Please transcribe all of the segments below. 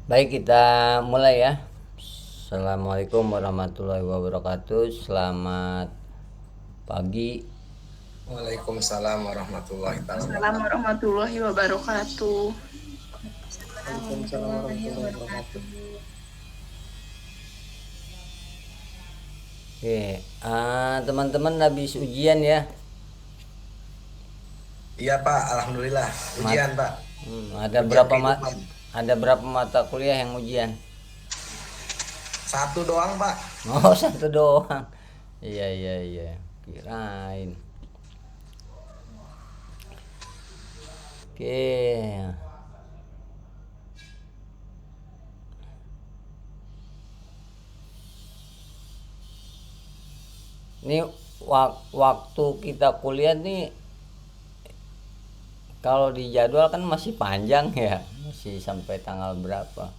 Baik, kita mulai ya. Assalamualaikum warahmatullahi wabarakatuh. Selamat pagi. Waalaikumsalam warahmatullahi Assalamualaikum warahmatullahi wabarakatuh. Waalaikumsalam warahmatullahi wabarakatuh. Oke, teman-teman habis ujian ya. Iya Pak, alhamdulillah ujian Pak. Ada Ujian berapa kehidupan. ada berapa mata kuliah yang ujian? Satu doang Pak. Oh, satu doang. Iya, iya, iya. Kirain. Oke. Ini waktu kita kuliah nih, kalau di jadwal kan masih panjang ya, masih sampai tanggal berapa?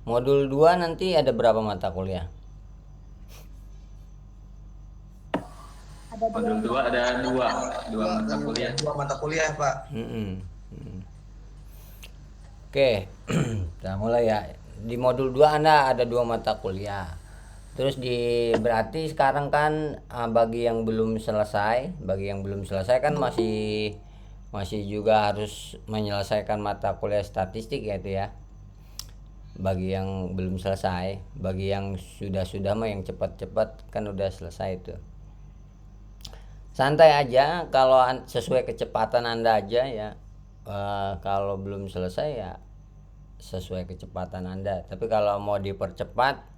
Modul 2 nanti ada berapa mata kuliah? Modul 2 ada dua mata kuliah. Dua mata kuliah Pak. Oke, kita mulai ya. Di modul 2 Anda ada 2 mata kuliah. Terus berarti sekarang kan bagi yang belum selesai, kan masih juga harus menyelesaikan mata kuliah statistik ya itu ya. Bagi yang belum selesai, bagi yang sudah mah yang cepat-cepat kan udah selesai itu. Santai aja, kalau sesuai kecepatan Anda aja ya. Kalau belum selesai ya sesuai kecepatan Anda. Tapi kalau mau dipercepat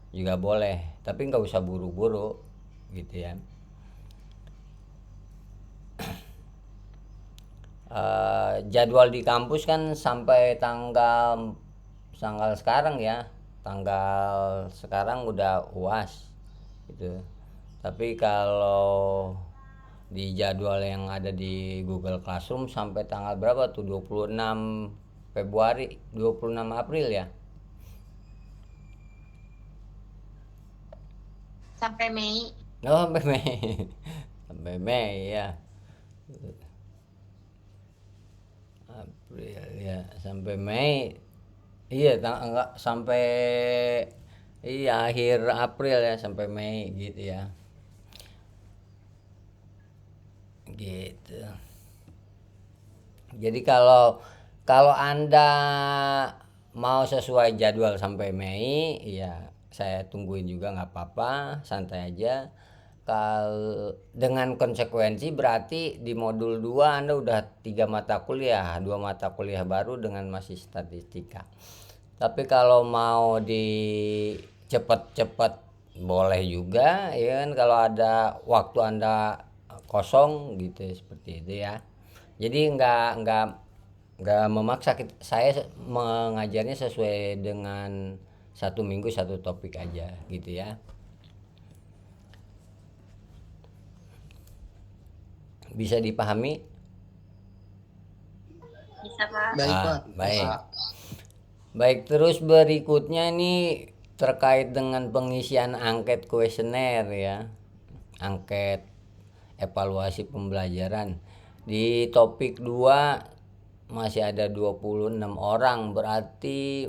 juga boleh, tapi nggak usah buru-buru gitu ya. Jadwal di kampus kan sampai tanggal sekarang ya, tanggal sekarang udah UAS gitu. Tapi kalau di jadwal yang ada di Google Classroom sampai tanggal berapa tuh, 26 Februari 26 April ya, Sampai Mei. sampai Mei. Sampai Mei ya. April ya sampai Mei. Iya, enggak sampai iya akhir April ya sampai Mei gitu ya. Gitu. Jadi kalau kalau Anda mau sesuai jadwal sampai Mei, ya saya tungguin juga nggak apa-apa, santai aja. Kalau dengan konsekuensi berarti di modul 2 Anda udah 3 mata kuliah, 2 mata kuliah baru dengan masih statistika. Tapi kalau mau di cepet-cepet boleh juga ya kan, kalau ada waktu Anda kosong gitu seperti itu ya. Jadi nggak memaksa, saya mengajarnya sesuai dengan 1 minggu 1 topik aja gitu ya. Bisa dipahami? Bisa, Pak. Baik, Pak. Baik. Baik, terus berikutnya ini terkait dengan pengisian angket kuesioner ya. Angket evaluasi pembelajaran. Di topik 2 masih ada 26 orang, berarti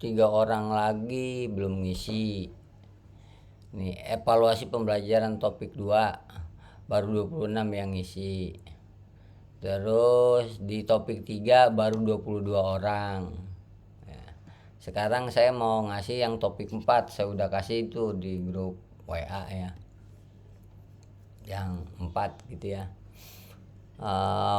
3 orang lagi belum ngisi. Nih, evaluasi pembelajaran topik 2 baru 26 yang ngisi. Terus di topik 3 baru 22 orang. Ya. Sekarang saya mau ngasih yang topik 4, saya udah kasih itu di grup WA ya. Yang 4 gitu ya.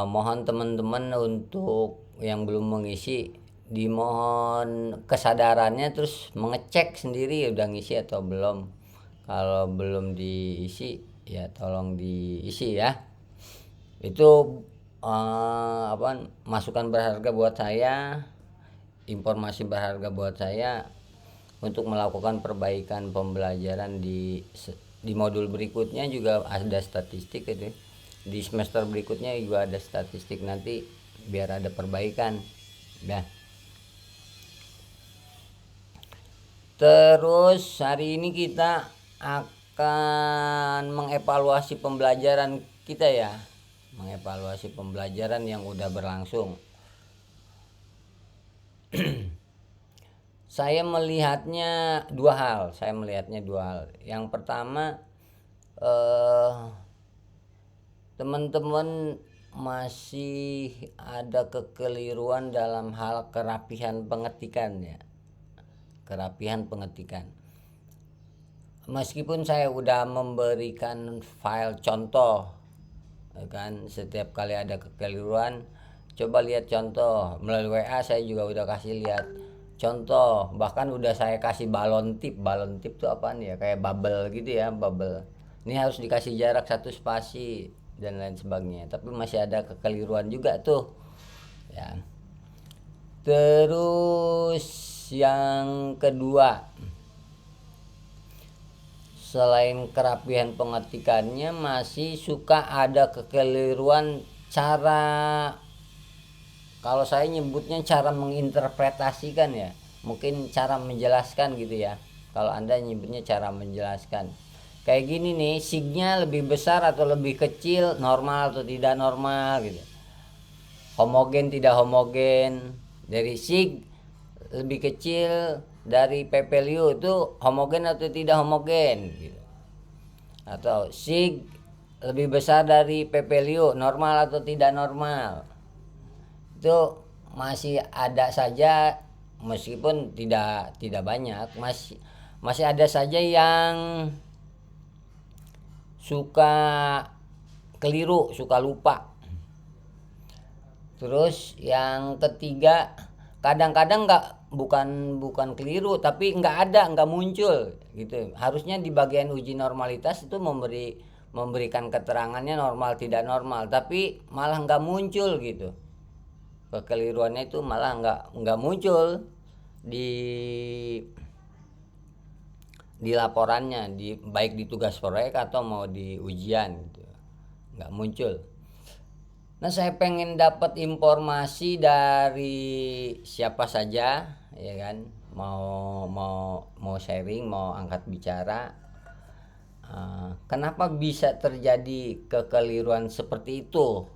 Mohon teman-teman untuk yang belum mengisi dimohon kesadarannya, terus mengecek sendiri udah ngisi atau belum. Kalau belum diisi ya tolong diisi ya. Itu masukan berharga buat saya, informasi berharga buat saya untuk melakukan perbaikan pembelajaran di modul berikutnya. Juga ada statistik itu. Di semester berikutnya juga ada statistik, nanti biar ada perbaikan ya. Terus hari ini kita akan mengevaluasi pembelajaran kita ya, mengevaluasi pembelajaran yang udah berlangsung. Saya melihatnya dua hal. Yang pertama, teman-teman masih ada kekeliruan dalam hal kerapihan pengetikan ya. Kerapihan pengetikan. Meskipun saya udah memberikan file contoh kan, setiap kali ada kekeliruan coba lihat contoh melalui WA. Saya juga udah kasih lihat contoh, bahkan udah saya kasih balon tip tuh apaan ya, kayak bubble gitu ya, bubble. Ini harus dikasih jarak 1 spasi dan lain sebagainya, tapi masih ada kekeliruan juga tuh ya. Terus yang kedua, selain kerapihan pengetikannya masih suka ada kekeliruan cara, kalau saya nyebutnya cara menginterpretasikan ya, mungkin cara menjelaskan gitu ya. Kalau Anda nyebutnya cara menjelaskan. Kayak gini nih, signya lebih besar atau lebih kecil, normal atau tidak normal gitu. Homogen tidak homogen. Dari sig lebih kecil dari PPLU itu homogen atau tidak homogen gitu. Atau sig lebih besar dari PPLU, normal atau tidak normal. Itu masih ada saja, meskipun tidak banyak, masih ada saja yang suka keliru, suka lupa. Terus yang ketiga, kadang-kadang bukan keliru, tapi nggak muncul gitu. Harusnya di bagian uji normalitas itu memberikan keterangannya normal tidak normal, tapi malah nggak muncul gitu. Kekeliruannya itu malah nggak muncul di laporannya, baik di tugas proyek atau mau di ujian gitu, nggak muncul. Nah, saya pengen dapat informasi dari siapa saja ya kan, mau sharing, mau angkat bicara, kenapa bisa terjadi kekeliruan seperti itu,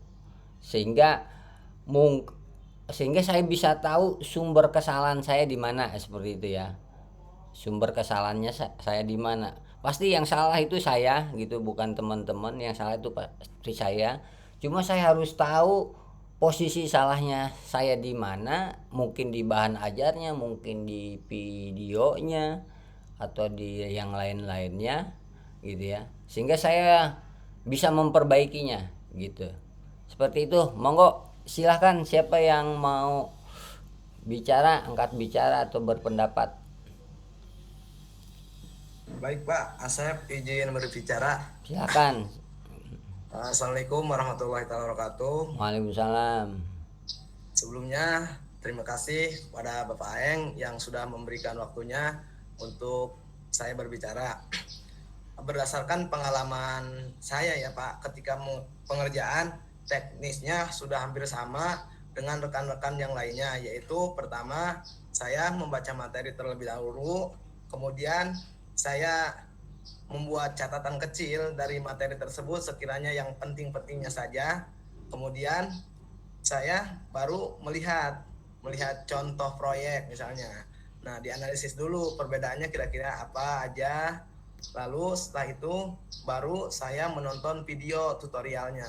sehingga sehingga saya bisa tahu sumber kesalahan saya di mana, seperti itu ya. Sumber kesalahannya saya di mana. Pasti yang salah itu saya gitu, bukan teman-teman. Yang salah itu pasti saya. Cuma saya harus tahu posisi salahnya saya di mana, mungkin di bahan ajarnya, mungkin di videonya, atau di yang lain-lainnya gitu ya. Sehingga saya bisa memperbaikinya gitu. Seperti itu. Monggo silahkan siapa yang mau bicara, angkat bicara atau berpendapat. Baik Pak, Asep izin berbicara. Silakan. Assalamualaikum warahmatullahi wabarakatuh. Waalaikumsalam. Sebelumnya terima kasih kepada Bapak Aeng yang sudah memberikan waktunya untuk saya berbicara. Berdasarkan pengalaman saya ya Pak, ketika pengerjaan teknisnya sudah hampir sama dengan rekan-rekan yang lainnya, yaitu pertama saya membaca materi terlebih dahulu, kemudian saya membuat catatan kecil dari materi tersebut sekiranya yang penting-pentingnya saja, kemudian saya baru melihat contoh proyek misalnya. Nah, dianalisis dulu perbedaannya kira-kira apa aja. Lalu setelah itu baru saya menonton video tutorialnya.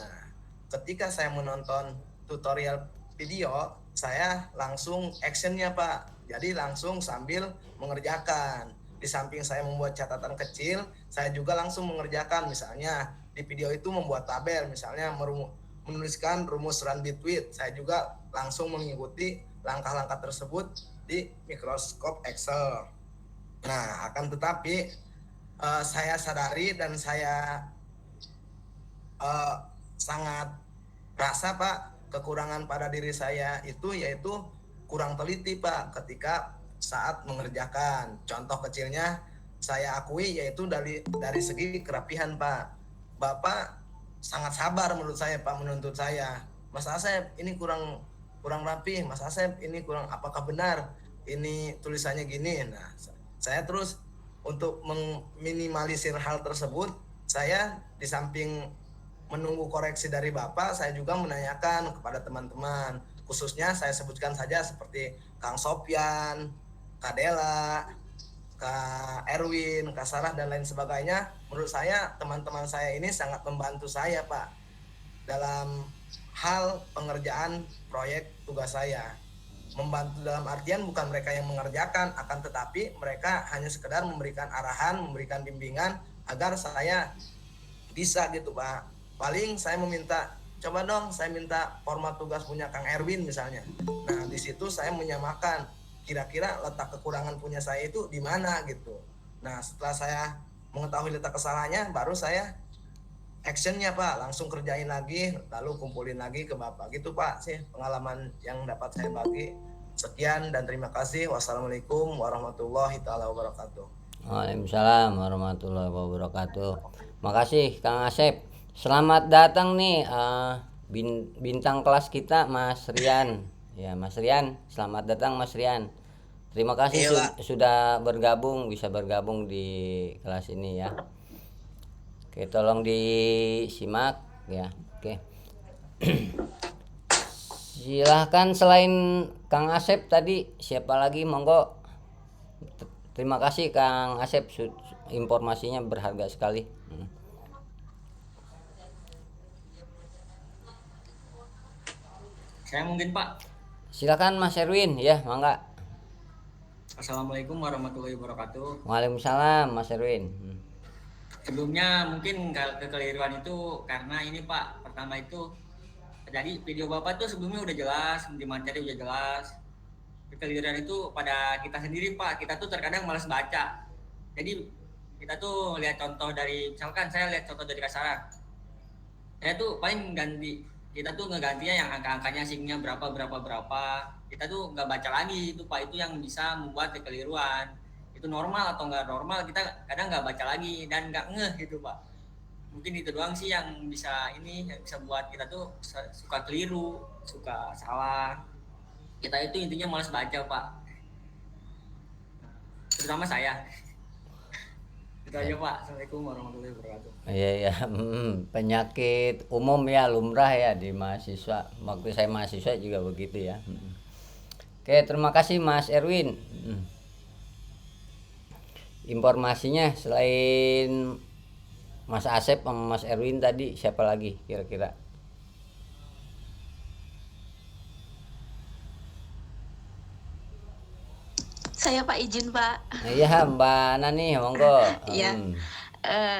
Ketika saya menonton tutorial video, saya langsung actionnya Pak. Jadi langsung sambil mengerjakan. Di samping saya membuat catatan kecil, saya juga langsung mengerjakan. Misalnya di video itu membuat tabel, misalnya menuliskan rumus run bit width. Saya juga langsung mengikuti langkah-langkah tersebut di Microsoft Excel. Nah, akan tetapi saya sadari dan saya sangat rasa Pak, kekurangan pada diri saya itu yaitu kurang teliti Pak ketika saat mengerjakan. Contoh kecilnya saya akui yaitu dari segi kerapihan Pak. Bapak sangat sabar menurut saya Pak menuntut saya. Mas Asep ini kurang rapi, Mas Asep ini kurang, apakah benar ini tulisannya gini. Nah, saya terus untuk meminimalisir hal tersebut, saya di samping menunggu koreksi dari Bapak, saya juga menanyakan kepada teman-teman. Khususnya saya sebutkan saja seperti Kang Sopyan, Kak Dela, Kak Erwin, Kak Sarah, dan lain sebagainya. Menurut saya teman-teman saya ini sangat membantu saya Pak dalam hal pengerjaan proyek tugas saya. Membantu dalam artian bukan mereka yang mengerjakan, akan tetapi mereka hanya sekedar memberikan arahan, memberikan bimbingan agar saya bisa gitu Pak. Paling saya meminta, coba dong saya minta format tugas punya Kang Erwin misalnya. Nah di situ saya menyamakan kira-kira letak kekurangan punya saya itu di mana gitu. Nah setelah saya mengetahui letak kesalahannya, baru saya actionnya Pak, langsung kerjain lagi, lalu kumpulin lagi ke Bapak. Gitu Pak sih pengalaman yang dapat saya bagi. Sekian dan terima kasih. Wassalamualaikum warahmatullahi wabarakatuh. Waalaikumsalam warahmatullahi wabarakatuh. Makasih Kang Asep. Selamat datang nih bintang kelas kita Mas Rian. Ya Mas Rian, selamat datang Mas Rian. Terima kasih sudah bisa bergabung di kelas ini ya. Oke, tolong disimak ya. Oke. Silahkan selain Kang Asep tadi, siapa lagi? Monggo. Terima kasih Kang Asep, informasinya berharga sekali. Saya mungkin Pak. Silakan Mas Erwin ya, mangga. Assalamualaikum warahmatullahi wabarakatuh. Waalaikumsalam Mas Erwin. Sebelumnya mungkin kekeliruan itu karena ini Pak, pertama itu jadi video Bapak tuh sebelumnya udah jelas, di materi udah jelas. Kekeliruan itu pada kita sendiri Pak, kita tuh terkadang malas baca. Jadi kita tuh lihat contoh dari, misalkan saya lihat contoh dari kasaran. Saya tuh paling kita tuh ngegantinya yang angka-angkanya singnya berapa. Kita tuh nggak baca lagi itu Pak, itu yang bisa membuat kekeliruan. Itu normal atau nggak normal, kita kadang nggak baca lagi dan nggak ngeh gitu Pak. Mungkin itu doang sih yang bisa buat kita tuh suka keliru, suka salah. Kita itu intinya malas baca Pak, terutama saya. Itu aja Pak. Assalamualaikum warahmatullahi wabarakatuh. Iya ya, penyakit umum ya, lumrah ya di mahasiswa. Waktu saya mahasiswa juga begitu ya. Oke, terima kasih Mas Erwin. Informasinya selain Mas Asep sama Mas Erwin tadi siapa lagi kira-kira? Saya Pak izin Pak. Iya Mbak Nani, monggo. Iya.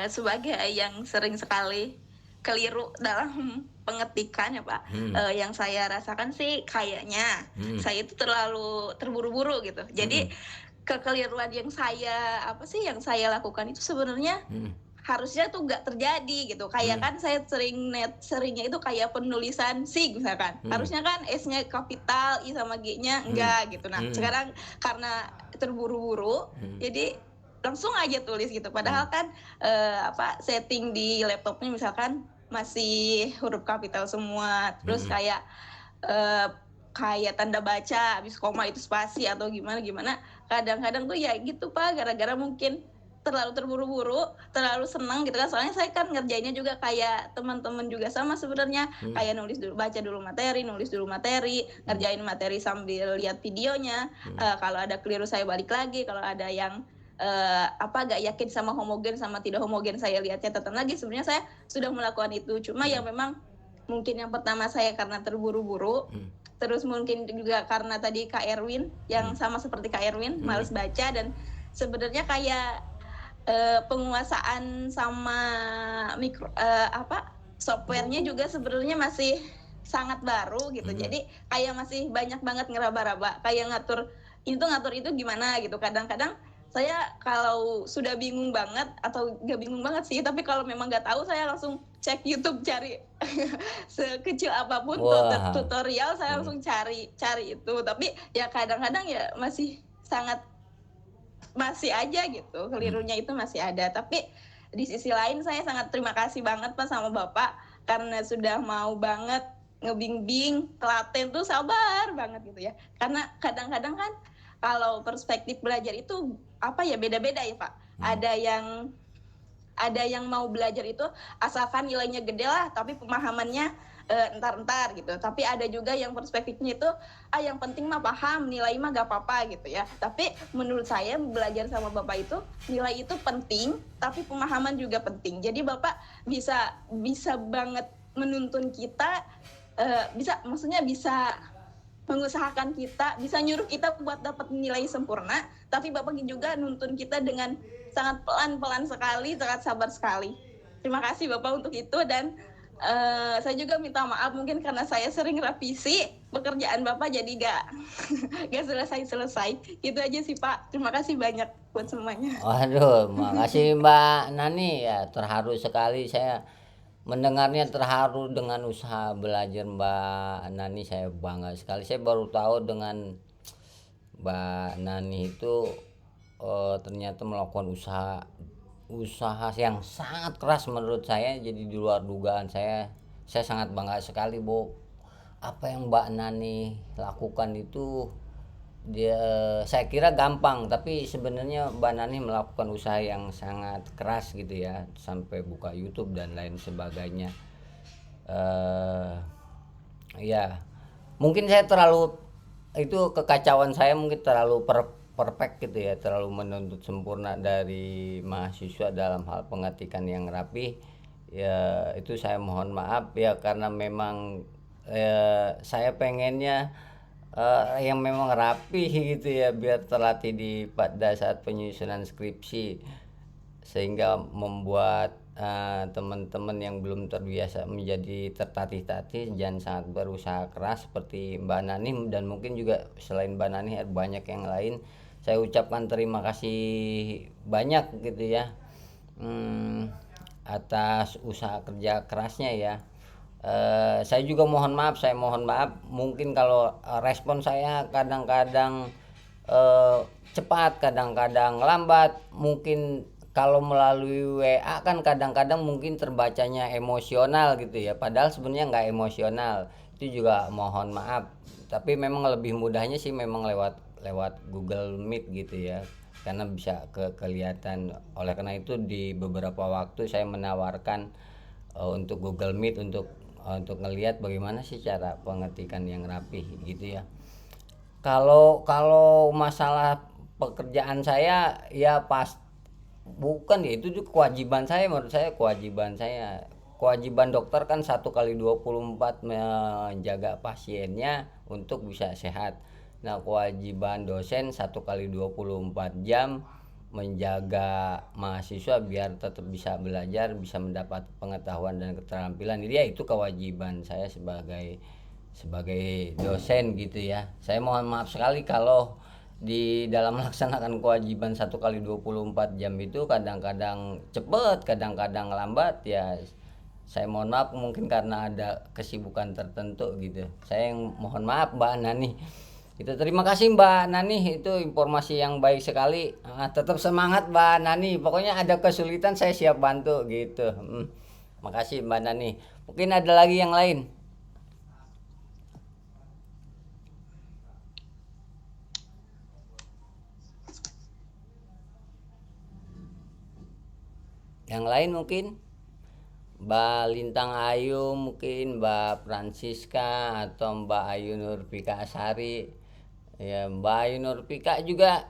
Sebagai yang sering sekali keliru dalam pengetikan ya Pak, yang saya rasakan sih kayaknya saya itu terlalu terburu-buru gitu. Jadi kekeliruan yang saya yang saya lakukan itu sebenarnya harusnya tuh nggak terjadi gitu. Kayak kan saya seringnya itu kayak penulisan SIG misalkan. Harusnya kan S-nya kapital, I sama G-nya enggak gitu. Nah, sekarang karena terburu-buru jadi langsung aja tulis gitu. Padahal kan setting di laptopnya misalkan masih huruf kapital semua. Terus kayak tanda baca habis koma itu spasi atau gimana kadang-kadang tuh ya gitu Pak, gara-gara mungkin terlalu terburu-buru, terlalu senang gitu kan. Soalnya saya kan ngerjainnya juga kayak teman-teman juga sama sebenarnya, kayak baca dulu materi, nulis dulu materi, ngerjain materi sambil lihat videonya. Kalau ada keliru saya balik lagi, kalau ada yang gak yakin sama homogen sama tidak homogen saya lihat catatan lagi. Sebenarnya saya sudah melakukan itu, cuma yang memang mungkin yang pertama saya karena terburu-buru, terus mungkin juga karena tadi Kak Erwin yang sama seperti Kak Erwin males baca, dan sebenarnya kayak penguasaan sama softwarenya juga sebenarnya masih sangat baru gitu. Jadi kayak masih banyak banget ngeraba-raba, kayak ngatur itu gimana gitu. Kadang-kadang saya kalau sudah bingung banget, atau gak bingung banget sih, tapi kalau memang gak tahu saya langsung cek YouTube, cari sekecil apapun tutorial saya langsung cari itu. Tapi ya kadang-kadang ya masih aja gitu, kelirunya itu masih ada. Tapi di sisi lain saya sangat terima kasih banget Pak sama Bapak karena sudah mau banget ngebimbing, telaten tuh sabar banget gitu ya. Karena kadang-kadang kan kalau perspektif belajar itu beda-beda ya Pak. Ada yang mau belajar itu asalkan nilainya gede lah, tapi pemahamannya entar gitu. Tapi ada juga yang perspektifnya itu yang penting mah paham, nilai mah gak apa-apa gitu ya. Tapi menurut saya belajar sama Bapak itu nilai itu penting, tapi pemahaman juga penting. Jadi Bapak bisa banget menuntun kita, bisa mengusahakan kita, bisa nyuruh kita buat dapat nilai sempurna, tapi Bapak juga nuntun kita dengan sangat pelan-pelan sekali, sangat sabar sekali. Terima kasih Bapak untuk itu. Dan saya juga minta maaf mungkin karena saya sering revisi pekerjaan Bapak jadi gak selesai. Gitu aja sih Pak. Terima kasih banyak buat semuanya. Waduh, makasih Mbak Nani ya, terharu sekali saya mendengarnya, terharu dengan usaha belajar Mbak Nani. Saya bangga sekali. Saya baru tahu dengan Mbak Nani itu ternyata melakukan usaha yang sangat keras menurut saya, jadi di luar dugaan saya sangat bangga sekali Bu. Apa yang Mbak Nani lakukan itu saya kira gampang, tapi sebenarnya Mbak Nani melakukan usaha yang sangat keras gitu ya, sampai buka YouTube dan lain sebagainya. Ya mungkin saya terlalu, itu kekacauan saya mungkin terlalu perfect gitu ya, terlalu menuntut sempurna dari mahasiswa dalam hal pengetikan yang rapi ya. Itu saya mohon maaf ya, karena memang saya pengennya yang memang rapi gitu ya, biar terlatih pada saat penyusunan skripsi, sehingga membuat teman-teman yang belum terbiasa menjadi tertatih-tatih, jangan sangat berusaha keras seperti Mbak Nani. Dan mungkin juga selain Mbak Nani banyak yang lain. Saya ucapkan terima kasih banyak gitu ya atas usaha kerja kerasnya ya. Saya juga mohon maaf mungkin kalau respon saya kadang-kadang cepat, kadang-kadang lambat. Mungkin kalau melalui WA kan kadang-kadang mungkin terbacanya emosional gitu ya, padahal sebenarnya nggak emosional. Itu juga mohon maaf. Tapi memang lebih mudahnya sih memang lewat Google Meet gitu ya. karena bisa kelihatan. Oleh karena itu di beberapa waktu saya menawarkan untuk Google Meet untuk ngelihat bagaimana sih cara pengetikan yang rapih gitu ya. Kalau masalah pekerjaan saya ya pas bukan ya, itu tuh kewajiban saya, menurut saya kewajiban saya. Kewajiban dokter kan 1 kali 24 menjaga pasiennya untuk bisa sehat. Nah, kewajiban dosen 1 kali 24 jam menjaga mahasiswa biar tetap bisa belajar, bisa mendapat pengetahuan dan keterampilan. Jadi ya itu kewajiban saya sebagai sebagai dosen gitu ya. Saya mohon maaf sekali kalau di dalam melaksanakan kewajiban 1 kali 24 jam itu kadang-kadang cepet, kadang-kadang lambat ya. Saya mohon maaf, mungkin karena ada kesibukan tertentu gitu. Saya yang mohon maaf Mbak Nani. Itu terima kasih Mbak Nani, itu informasi yang baik sekali. Tetap semangat Mbak Nani. Pokoknya ada kesulitan saya siap bantu gitu. Makasih Mbak Nani. Mungkin ada lagi yang lain. Yang lain mungkin Mbak Lintang Ayu, mungkin Mbak Francisca atau Mbak Ayu Nurpika Asari. Ya, Mbak Ayu Nurpika juga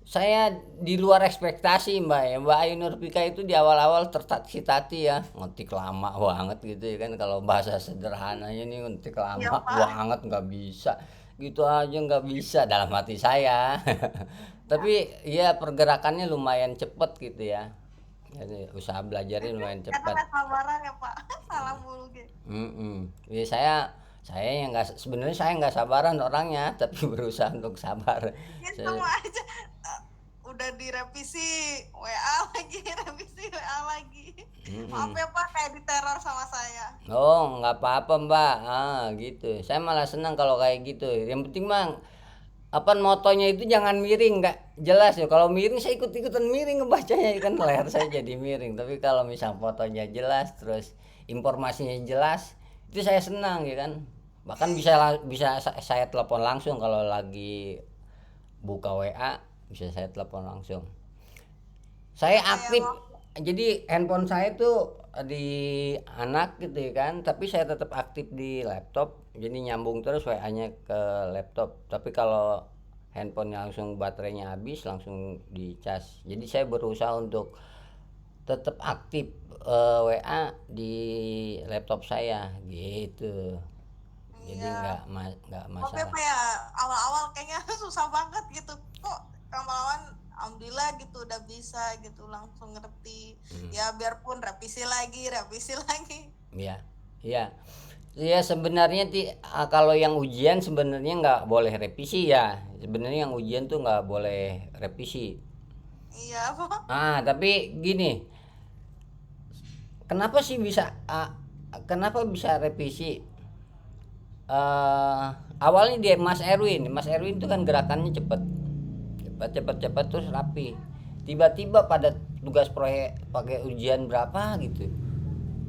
saya di luar ekspektasi Mbak ya. Mbak Ayu Nurpika itu di awal-awal tertatih-tatih ya, ngetik lama banget gitu ya kan, kalau bahasa sederhananya nih ngetik Iya, lama Pak. banget, nggak bisa gitu aja, nggak bisa dalam hati saya. Tapi ya pergerakannya lumayan cepet gitu ya, jadi usaha belajarnya lumayan Karena cepat. nggak sabaran ya Pak, salah mulu gitu. Ya saya yang nggak, sebenarnya saya nggak sabaran orangnya, tapi berusaha untuk sabar. Ya Saya, sama aja. Eh, udah direvisi WA lagi, revisi WA lagi. Maaf mm-mm. ya Pak, kayak diteror sama saya. Oh, nggak apa-apa Mbak. Gitu. Saya malah senang kalau kayak gitu. Yang penting Bang, apa motonya itu jangan miring, nggak jelas ya. Kalau miring saya ikut-ikutan miring ngebacanya kan, leher saya jadi miring. Tapi kalau misal fotonya jelas, terus informasinya jelas, itu saya senang ya kan. Bahkan bisa saya telepon langsung kalau lagi buka WA, bisa saya telepon langsung. Saya Kayak aktif, jadi handphone saya tuh di anak gitu ya kan, tapi saya tetap aktif di laptop, jadi nyambung terus WA-nya ke laptop. Tapi kalau handphonenya langsung baterainya habis langsung dicas, jadi saya berusaha untuk tetap aktif WA di laptop saya gitu, jadi iya. nggak Maaf ya masalah. Pak ya, awal-awal kayaknya susah banget gitu. Kok lama-lama alhamdulillah gitu udah bisa gitu langsung ngerti. Ya biarpun revisi lagi, revisi lagi. Ya, iya. Ya sebenarnya kalau yang ujian sebenarnya nggak boleh revisi ya. Sebenarnya yang ujian tuh nggak boleh revisi. Iya Pak. Tapi gini, kenapa sih kenapa bisa revisi? Awalnya dia Mas Erwin itu kan gerakannya cepet, cepet terus rapi. Tiba-tiba pada tugas proyek pakai ujian berapa gitu,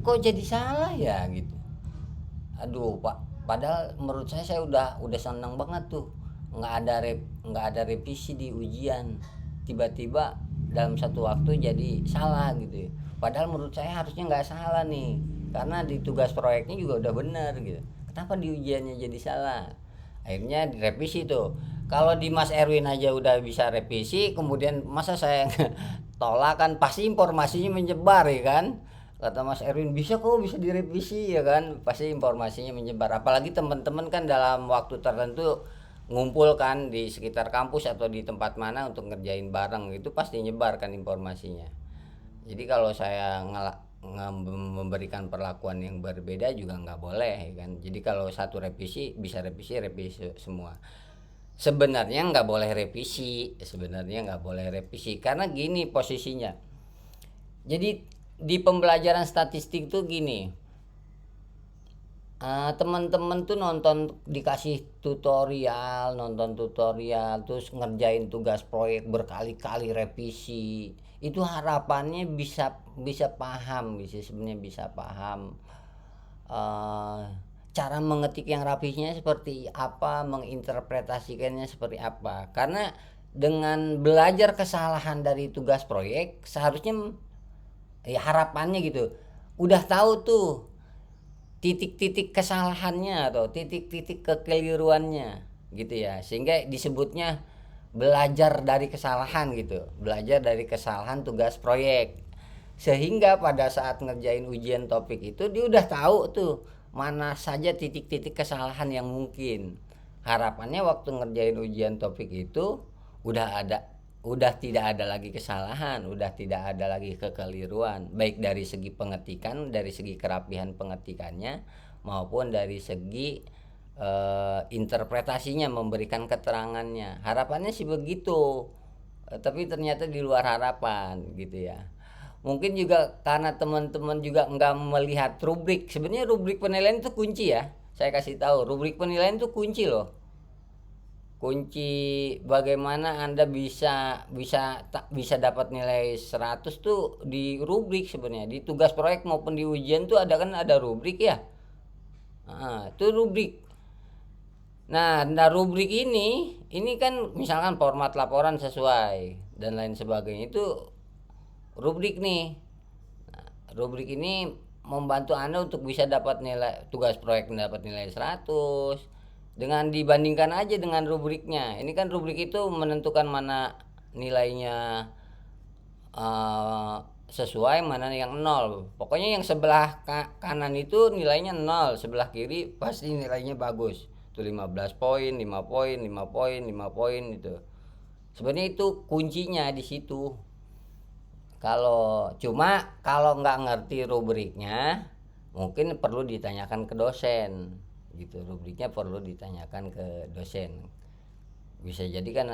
kok jadi salah ya gitu. Aduh Pak, padahal menurut saya udah senang banget tuh, nggak ada revisi di ujian, tiba-tiba dalam satu waktu jadi salah gitu. Padahal menurut saya harusnya nggak salah nih, karena di tugas proyeknya juga udah benar gitu. Kenapa di ujiannya jadi salah? Akhirnya direvisi tuh. Kalau di Mas Erwin aja udah bisa revisi, kemudian masa saya tolak, kan pasti informasinya menyebar ya kan. Kata Mas Erwin, bisa direvisi ya kan, pasti informasinya menyebar. Apalagi teman-teman kan dalam waktu tertentu ngumpul kan di sekitar kampus atau di tempat mana untuk ngerjain bareng, itu pasti nyebar kan informasinya. Jadi kalau saya memberikan perlakuan yang berbeda juga nggak boleh ya kan. Jadi kalau satu revisi bisa revisi semua. Sebenarnya nggak boleh revisi karena gini posisinya. Jadi di pembelajaran statistik tuh gini, teman-teman tuh dikasih nonton tutorial, terus ngerjain tugas proyek berkali-kali revisi. Itu harapannya bisa paham, sebenarnya bisa paham eh, cara mengetik yang rapihnya seperti apa, menginterpretasikannya seperti apa. Karena dengan belajar kesalahan dari tugas proyek seharusnya ya harapannya gitu udah tahu tuh titik-titik kesalahannya atau titik-titik kekeliruannya gitu ya, sehingga disebutnya belajar dari kesalahan gitu, belajar dari kesalahan tugas proyek, sehingga pada saat ngerjain ujian topik itu dia udah tahu tuh mana saja titik-titik kesalahan yang mungkin. Harapannya waktu ngerjain ujian topik itu udah ada, udah tidak ada lagi kesalahan, udah tidak ada lagi kekeliruan, baik dari segi pengetikan, dari segi kerapihan pengetikannya, maupun dari segi interpretasinya, memberikan keterangannya. Harapannya sih begitu. Tapi ternyata di luar harapan gitu ya. Mungkin juga karena teman-teman juga nggak melihat rubrik. Sebenarnya rubrik penilaian itu kunci ya. Saya kasih tahu, rubrik penilaian itu kunci loh. Kunci bagaimana Anda bisa dapat nilai 100 tuh di rubrik sebenarnya. Di tugas proyek maupun di ujian tuh ada rubrik ya. Nah, itu rubrik. Nah, rubrik ini kan misalkan format laporan sesuai dan lain sebagainya itu rubrik nih. Nah, rubrik ini membantu Anda untuk bisa dapat nilai tugas proyek, mendapat nilai 100 dengan dibandingkan aja dengan rubriknya. Ini kan rubrik itu menentukan mana nilainya sesuai, mana yang nol. Pokoknya yang sebelah kanan itu nilainya 0, sebelah kiri pasti nilainya bagus. Itu 15 poin, 5 poin, 5 poin, 5 poin itu. Sebenarnya itu kuncinya di situ. Kalau nggak ngerti rubriknya, mungkin perlu ditanyakan ke dosen. Gitu, rubriknya perlu ditanyakan ke dosen. Bisa jadi kan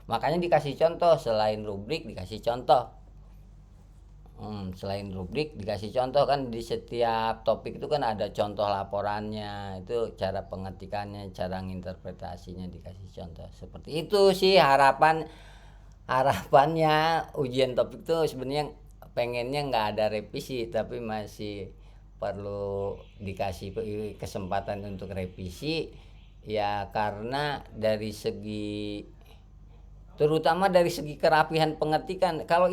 makanya dikasih contoh, selain rubrik dikasih contoh. Selain rubrik dikasih contoh kan, di setiap topik itu kan ada contoh laporannya, itu cara pengetikannya, cara nginterpretasinya dikasih contoh. Seperti itu sih harapannya ujian topik tuh sebenarnya pengennya nggak ada revisi, tapi masih perlu dikasih kesempatan untuk revisi ya, karena dari segi terutama dari segi kerapihan pengetikan. Kalau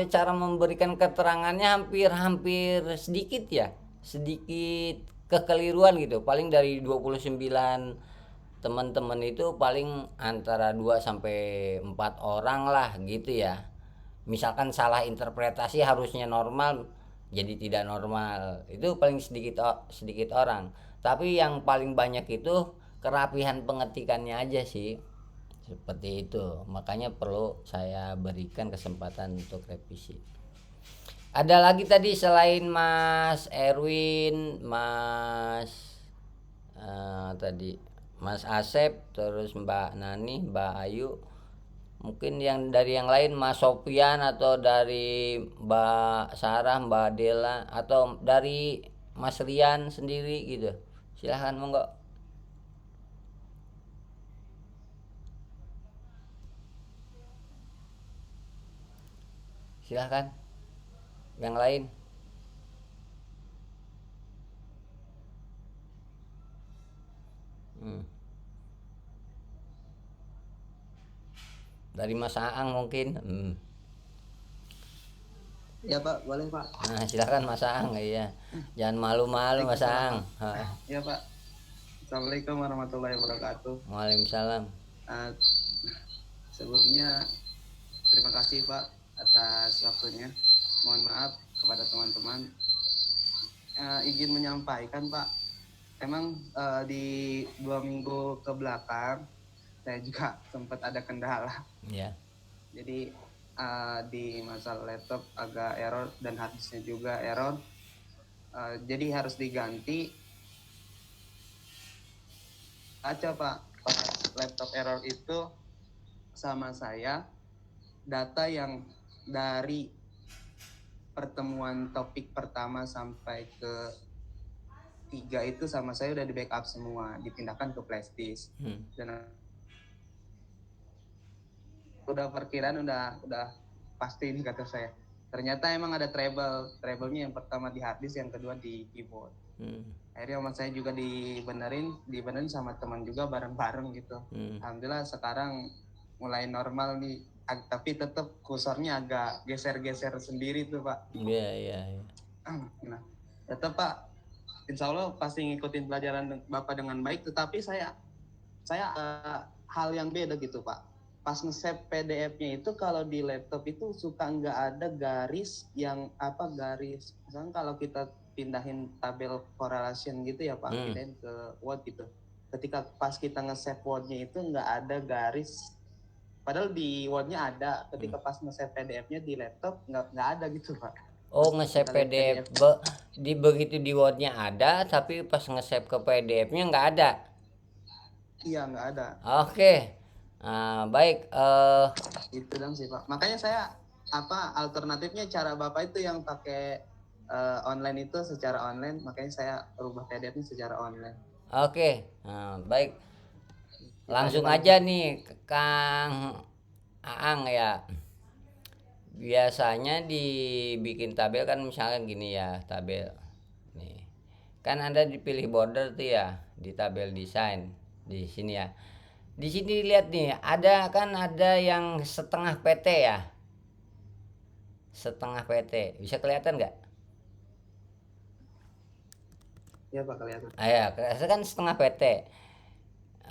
cara memberikan keterangannya hampir sedikit ya, sedikit kekeliruan gitu. Paling dari 29 teman-teman itu paling antara 2 sampai 4 orang lah gitu ya. Misalkan salah interpretasi harusnya normal jadi tidak normal. Itu paling sedikit orang. Tapi yang paling banyak itu kerapihan pengetikannya aja sih. Seperti itu. Makanya perlu saya berikan kesempatan untuk revisi. Ada lagi tadi selain Mas Erwin, tadi Mas Asep, terus Mbak Nani, Mbak Ayu. Mungkin dari yang lain, Mas Sofian, atau dari Mbak Sarah, Mbak Dela, atau dari Mas Rian sendiri gitu. Silahkan monggo. Silahkan yang lain. Dari Mas Aang mungkin. Ya Pak, boleh Pak. Nah, silakan Mas Aang. Iya, jangan malu-malu Mas Aang. Ya Pak. Assalamualaikum warahmatullahi wabarakatuh. Waalaikumsalam. Sebelumnya terima kasih Pak atas waktunya. Mohon maaf kepada teman-teman. Izin menyampaikan Pak, emang di 2 minggu ke belakang saya juga sempat ada kendala. Ya. Jadi di masalah laptop agak error dan harddisknya juga error. Jadi harus diganti. Aja Pak, pas laptop error itu sama saya data yang dari pertemuan topik pertama sampai ke 3 itu sama saya udah di backup semua, dipindahkan ke flashdisk. Dan udah perkiraan udah pasti ini kata saya. Ternyata emang ada trouble-nya, yang pertama di harddisk, yang kedua di keyboard. Akhirnya sama saya juga dibenerin sama teman juga bareng-bareng gitu. Alhamdulillah sekarang mulai normal nih. Tapi tetap kursornya agak geser-geser sendiri tuh Pak. Iya, iya, iya. Nah, tetap Pak, insya Allah pasti ngikutin pelajaran Bapak dengan baik, tetapi saya hal yang beda gitu Pak. Pas nge-save PDF-nya itu kalau di laptop itu suka nggak ada garis yang garis. Misalnya kalau kita pindahin tabel correlation gitu ya Pak, pindahin ke Word gitu. Ketika pas kita nge-save Word-nya itu nggak ada garis. Padahal di Word-nya ada. Ketika pas nge-save PDF-nya di laptop nggak ada gitu Pak. Oh, nge-save PDF. Begitu di Word-nya ada, tapi pas nge-save ke PDF-nya nggak ada. Iya, nggak ada. Oke. Baik. Itu dong sih Pak. Makanya saya alternatifnya cara Bapak itu yang pakai online itu secara online, makanya saya rubah PDF-nya secara online. Oke. Baik. Langsung aja nih Kang Aang ya. Biasanya dibikin tabel kan misalkan gini ya, tabel. Nih. Kan Anda dipilih border tuh ya di tabel desain di sini ya. Di sini lihat nih, ada yang setengah PT ya. Setengah PT. Bisa kelihatan nggak? Ya Pak, kelihatan. Ya, kan setengah PT.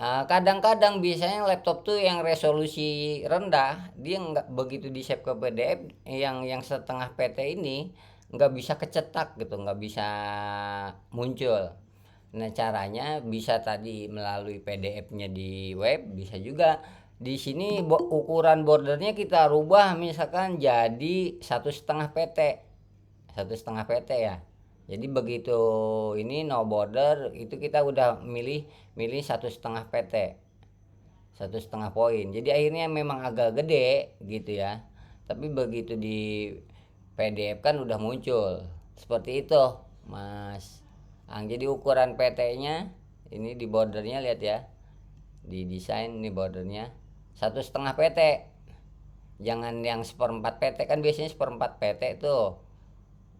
Kadang-kadang biasanya laptop tuh yang resolusi rendah, dia nggak begitu di save ke PDF, yang setengah PT ini nggak bisa kecetak gitu, nggak bisa muncul. Nah, caranya bisa tadi melalui PDF-nya di web, bisa juga di sini ukuran bordernya kita rubah misalkan jadi 1,5 PT, 1,5 PT ya. Jadi begitu ini no border itu kita udah milih 1,5 PT, 1,5 poin. Jadi akhirnya memang agak gede gitu ya. Tapi begitu di PDF kan udah muncul seperti itu, Mas. Jadi ukuran PT-nya ini di bordernya lihat ya, di desain ini bordernya 1,5 PT. Jangan yang 1/4 PT, kan biasanya 1/4 PT tuh.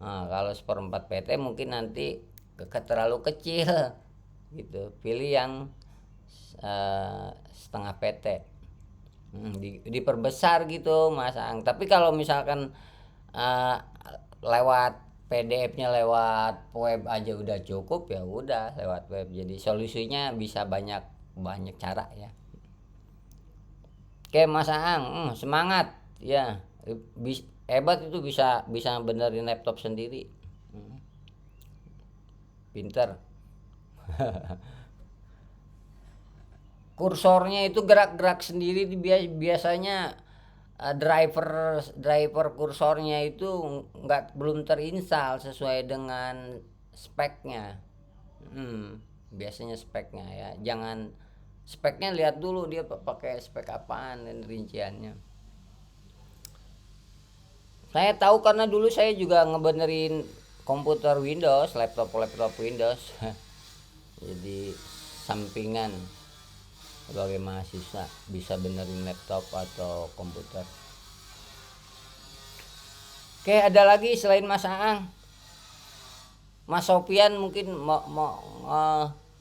Nah, kalau 1/4 PT mungkin nanti terlalu kecil gitu. Pilih yang setengah PT. Diperbesar gitu Mas Ang. Tapi kalau misalkan lewat PDF-nya lewat web aja udah cukup, ya udah lewat web. Jadi solusinya bisa banyak cara ya. Oke Mas Aang, semangat ya. Hebat itu bisa benerin laptop sendiri. Pinter. Kursornya itu gerak-gerak sendiri, biasanya driver kursornya itu belum terinstall sesuai dengan speknya. Biasanya speknya ya, jangan speknya lihat dulu dia pakai spek apaan dan rinciannya. Saya tahu karena dulu saya juga ngebenerin komputer Windows, laptop Windows. Jadi sampingan sebagai mahasiswa bisa benerin laptop atau komputer. Oke, ada lagi selain Mas Aang? Mas Sofian mungkin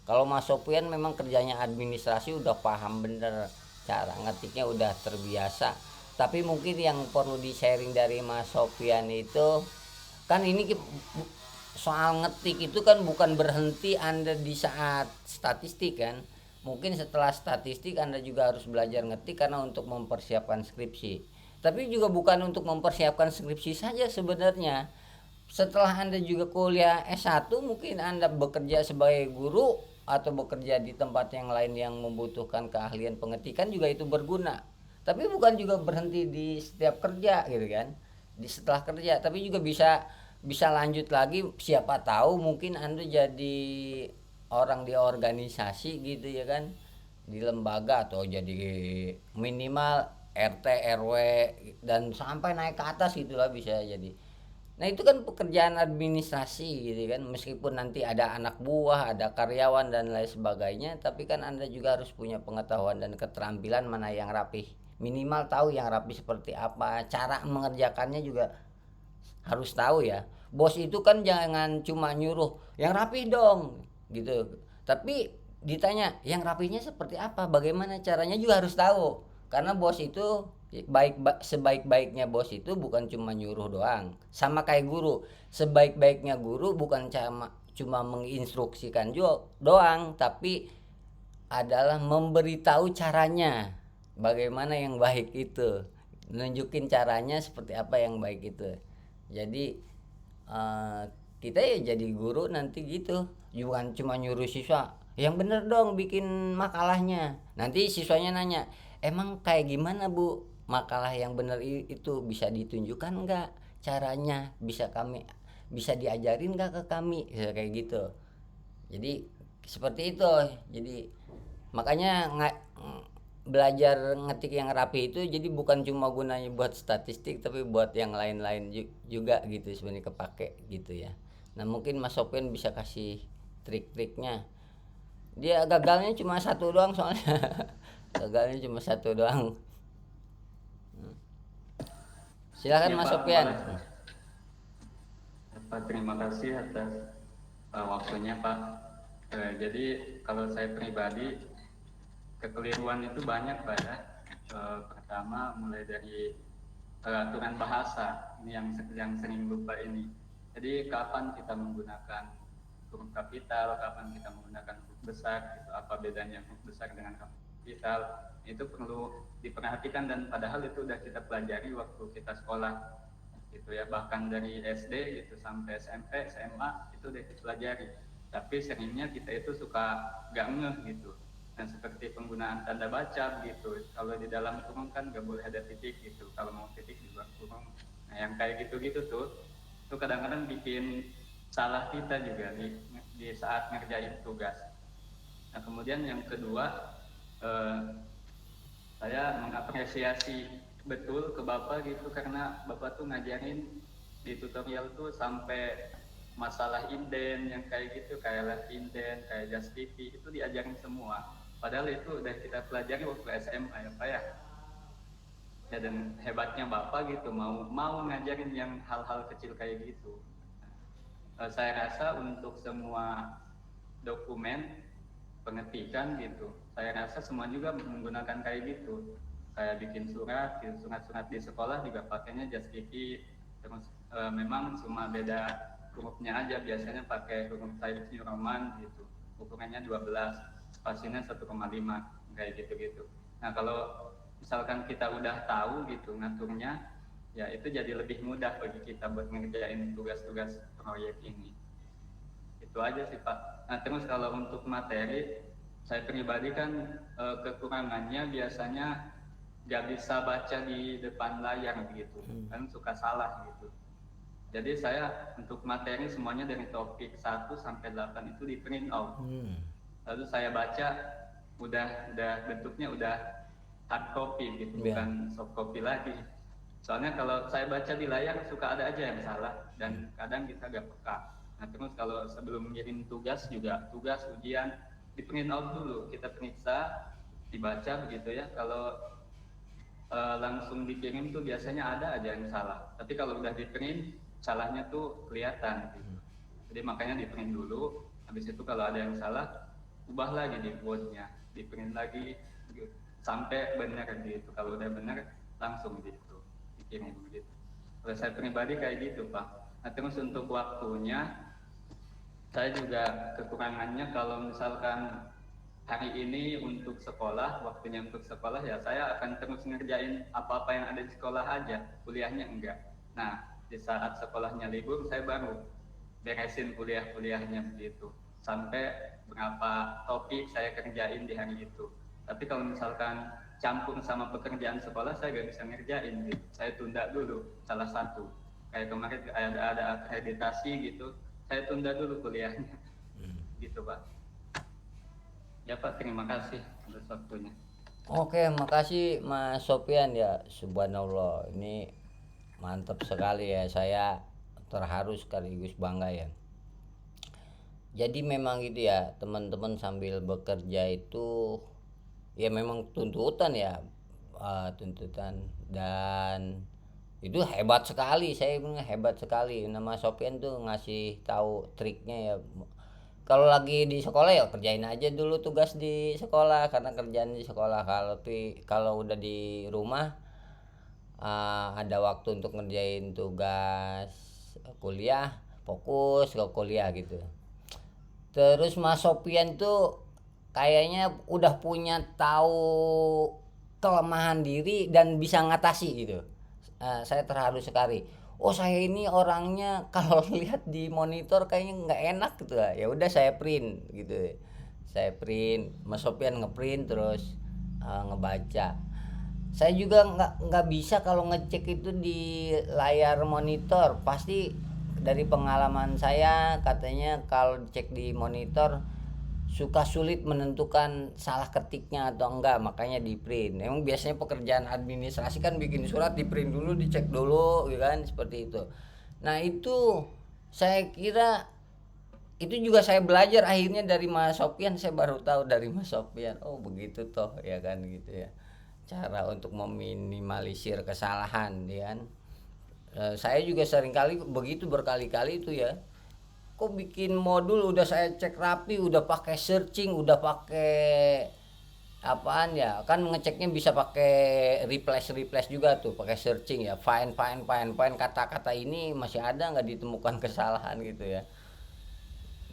kalau Mas Sofian memang kerjanya administrasi udah paham bener, cara ngetiknya udah terbiasa. Tapi mungkin yang perlu di-sharing dari Mas Sofian itu kan ini soal ngetik itu kan bukan berhenti Anda di saat statistik kan. Mungkin setelah statistik Anda juga harus belajar ngetik karena untuk mempersiapkan skripsi. Tapi juga bukan untuk mempersiapkan skripsi saja sebenarnya. Setelah Anda juga kuliah S1 mungkin Anda bekerja sebagai guru atau bekerja di tempat yang lain yang membutuhkan keahlian pengetikan juga itu berguna. Tapi bukan juga berhenti di setiap kerja gitu kan. Di setelah kerja, tapi juga bisa lanjut lagi, siapa tahu mungkin Anda jadi orang di organisasi gitu ya kan, di lembaga atau jadi minimal RT RW dan sampai naik ke atas gitulah bisa jadi. Nah itu kan pekerjaan administrasi gitu kan, meskipun nanti ada anak buah, ada karyawan dan lain sebagainya, tapi kan Anda juga harus punya pengetahuan dan keterampilan mana yang rapih, minimal tahu yang rapi seperti apa, cara mengerjakannya juga harus tahu ya. Bos itu kan jangan cuma nyuruh yang rapih dong, gitu. Tapi ditanya yang rapinya seperti apa, bagaimana caranya juga harus tahu. Karena bos itu sebaik-baiknya bos itu bukan cuma nyuruh doang. Sama kayak guru, sebaik-baiknya guru bukan cuma menginstruksikan doang, tapi adalah memberitahu caranya bagaimana yang baik itu, nunjukin caranya seperti apa yang baik itu. Jadi kita ya jadi guru nanti gitu, bukan cuma nyuruh siswa yang bener dong bikin makalahnya. Nanti siswanya nanya, emang kayak gimana bu makalah yang bener itu, bisa ditunjukkan nggak caranya, bisa diajarin nggak ke kami, ya, kayak gitu. Jadi seperti itu. Jadi makanya belajar ngetik yang rapi itu jadi bukan cuma gunanya buat statistik, tapi buat yang lain-lain juga gitu sebenarnya, kepake gitu ya. Nah mungkin Mas Sopyan bisa kasih trik-triknya. Dia gagalnya cuma satu doang soalnya. Gagalnya cuma satu doang. Silakan Ya, Mas Pak, Sopyan. Pak, terima kasih atas waktunya Pak. Jadi kalau saya pribadi, kekeliruan itu banyak Pak ya. Pertama mulai dari aturan bahasa, ini yang sering lupa ini. Jadi kapan kita menggunakan huruf kapital, kapan kita menggunakan huruf besar, gitu. Apa bedanya huruf besar dengan kapital, itu perlu diperhatikan, dan padahal itu udah kita pelajari waktu kita sekolah gitu ya, bahkan dari SD gitu sampai SMP, SMA itu udah kita pelajari. Tapi seringnya kita itu suka gak ngeh gitu. Dan seperti penggunaan tanda baca gitu, kalau di dalam kurung kan gak boleh ada titik gitu, kalau mau titik di luar kurung. Nah yang kayak gitu-gitu tuh itu kadang-kadang bikin salah kita juga di saat ngerjain tugas. Nah kemudian yang kedua, saya mengapresiasi betul ke Bapak gitu, karena Bapak tuh ngajarin di tutorial tuh sampai masalah inden yang kayak gitu, kayak left inden, kayak just TV, itu diajarin semua. Padahal itu udah kita pelajari waktu SMA ya Pak ya. Ya, dan hebatnya Bapak gitu mau ngajarin yang hal-hal kecil kayak gitu. Saya rasa untuk semua dokumen pengetikan gitu, saya rasa semua juga menggunakan kayak gitu. Kayak bikin surat di sekolah juga pakainya just TV. Terus memang cuma beda hurufnya aja, biasanya pakai huruf Times New Roman gitu, ukurannya 12, spasinya 1,5 kayak gitu-gitu. Nah kalau misalkan kita udah tahu gitu ngaturnya, ya itu jadi lebih mudah bagi kita buat ngerjain tugas-tugas proyek ini. Itu aja sih Pak. Nah terus kalau untuk materi, saya pribadi kan kekurangannya biasanya gak bisa baca di depan layar gitu, kan suka salah gitu. Jadi saya untuk materi semuanya dari topik 1 sampai 8 itu di print out. Lalu saya baca udah bentuknya udah hard copy gitu, bukan soft copy lagi. Soalnya kalau saya baca di layar suka ada aja yang salah dan kadang kita gak peka. Nah terus kalau sebelum ngirim tugas juga, tugas ujian di print out dulu, kita periksa, dibaca begitu ya. Kalau langsung dikirim tuh biasanya ada aja yang salah. Tapi kalau udah di print, salahnya tuh kelihatan gitu. Jadi makanya di print dulu, habis itu kalau ada yang salah, ubah lagi di Word-nya, di print lagi gitu, sampai benar gitu. Kalau udah benar langsung gitu dikirim gitu. Kalau saya pribadi kayak gitu Pak. Nah terus untuk waktunya, saya juga kekurangannya kalau misalkan hari ini untuk sekolah, waktunya untuk sekolah ya saya akan terus ngerjain apa-apa yang ada di sekolah aja, kuliahnya enggak. Nah di saat sekolahnya libur saya baru beresin kuliahnya begitu, sampai berapa topik saya kerjain di hari itu. Tapi kalau misalkan campur sama pekerjaan sekolah saya gak bisa ngerjain gitu, saya tunda dulu salah satu. Kayak kemarin ada akreditasi gitu, saya tunda dulu kuliahnya gitu Pak. Ya Pak, terima kasih atas waktunya. Oke, makasih Mas Sopyan ya. Subhanallah, ini mantap sekali ya, saya terharu sekaligus bangga ya. Jadi memang gitu ya teman-teman, sambil bekerja itu ya memang tuntutan ya, tuntutan, dan itu hebat sekali, saya bilang hebat sekali. Nama Sopyan tuh ngasih tahu triknya ya. kalau lagi di sekolah ya kerjain aja dulu tugas di sekolah karena kerjaan di sekolah. Kalau udah di rumah ada waktu untuk ngerjain tugas kuliah, fokus ke kuliah gitu. Terus Mas Sopian tuh kayaknya udah punya tahu kelemahan diri dan bisa ngatasi gitu. Saya terharu sekali. Oh saya ini orangnya kalau lihat di monitor kayaknya nggak enak gitu lah. Ya udah saya print gitu. Saya print, Mas Sopian ngeprint terus ngebaca. Saya juga nggak bisa kalau ngecek itu di layar monitor. Pasti dari pengalaman saya katanya kalau cek di monitor suka sulit menentukan salah ketiknya atau enggak, makanya di print. Emang biasanya pekerjaan administrasi kan bikin surat di print dulu, dicek dulu gitu kan, seperti itu. Nah itu saya kira itu juga saya belajar akhirnya dari Mas Sopian. Saya baru tahu dari Mas Sopian, oh begitu toh ya kan gitu ya, cara untuk meminimalisir kesalahan ya kan. Saya juga seringkali begitu, berkali-kali itu ya, kok bikin modul udah saya cek rapi, udah pakai searching, udah pakai apaan ya, kan ngeceknya bisa pakai replace juga tuh, pakai searching ya, find kata-kata ini masih ada nggak ditemukan kesalahan gitu ya,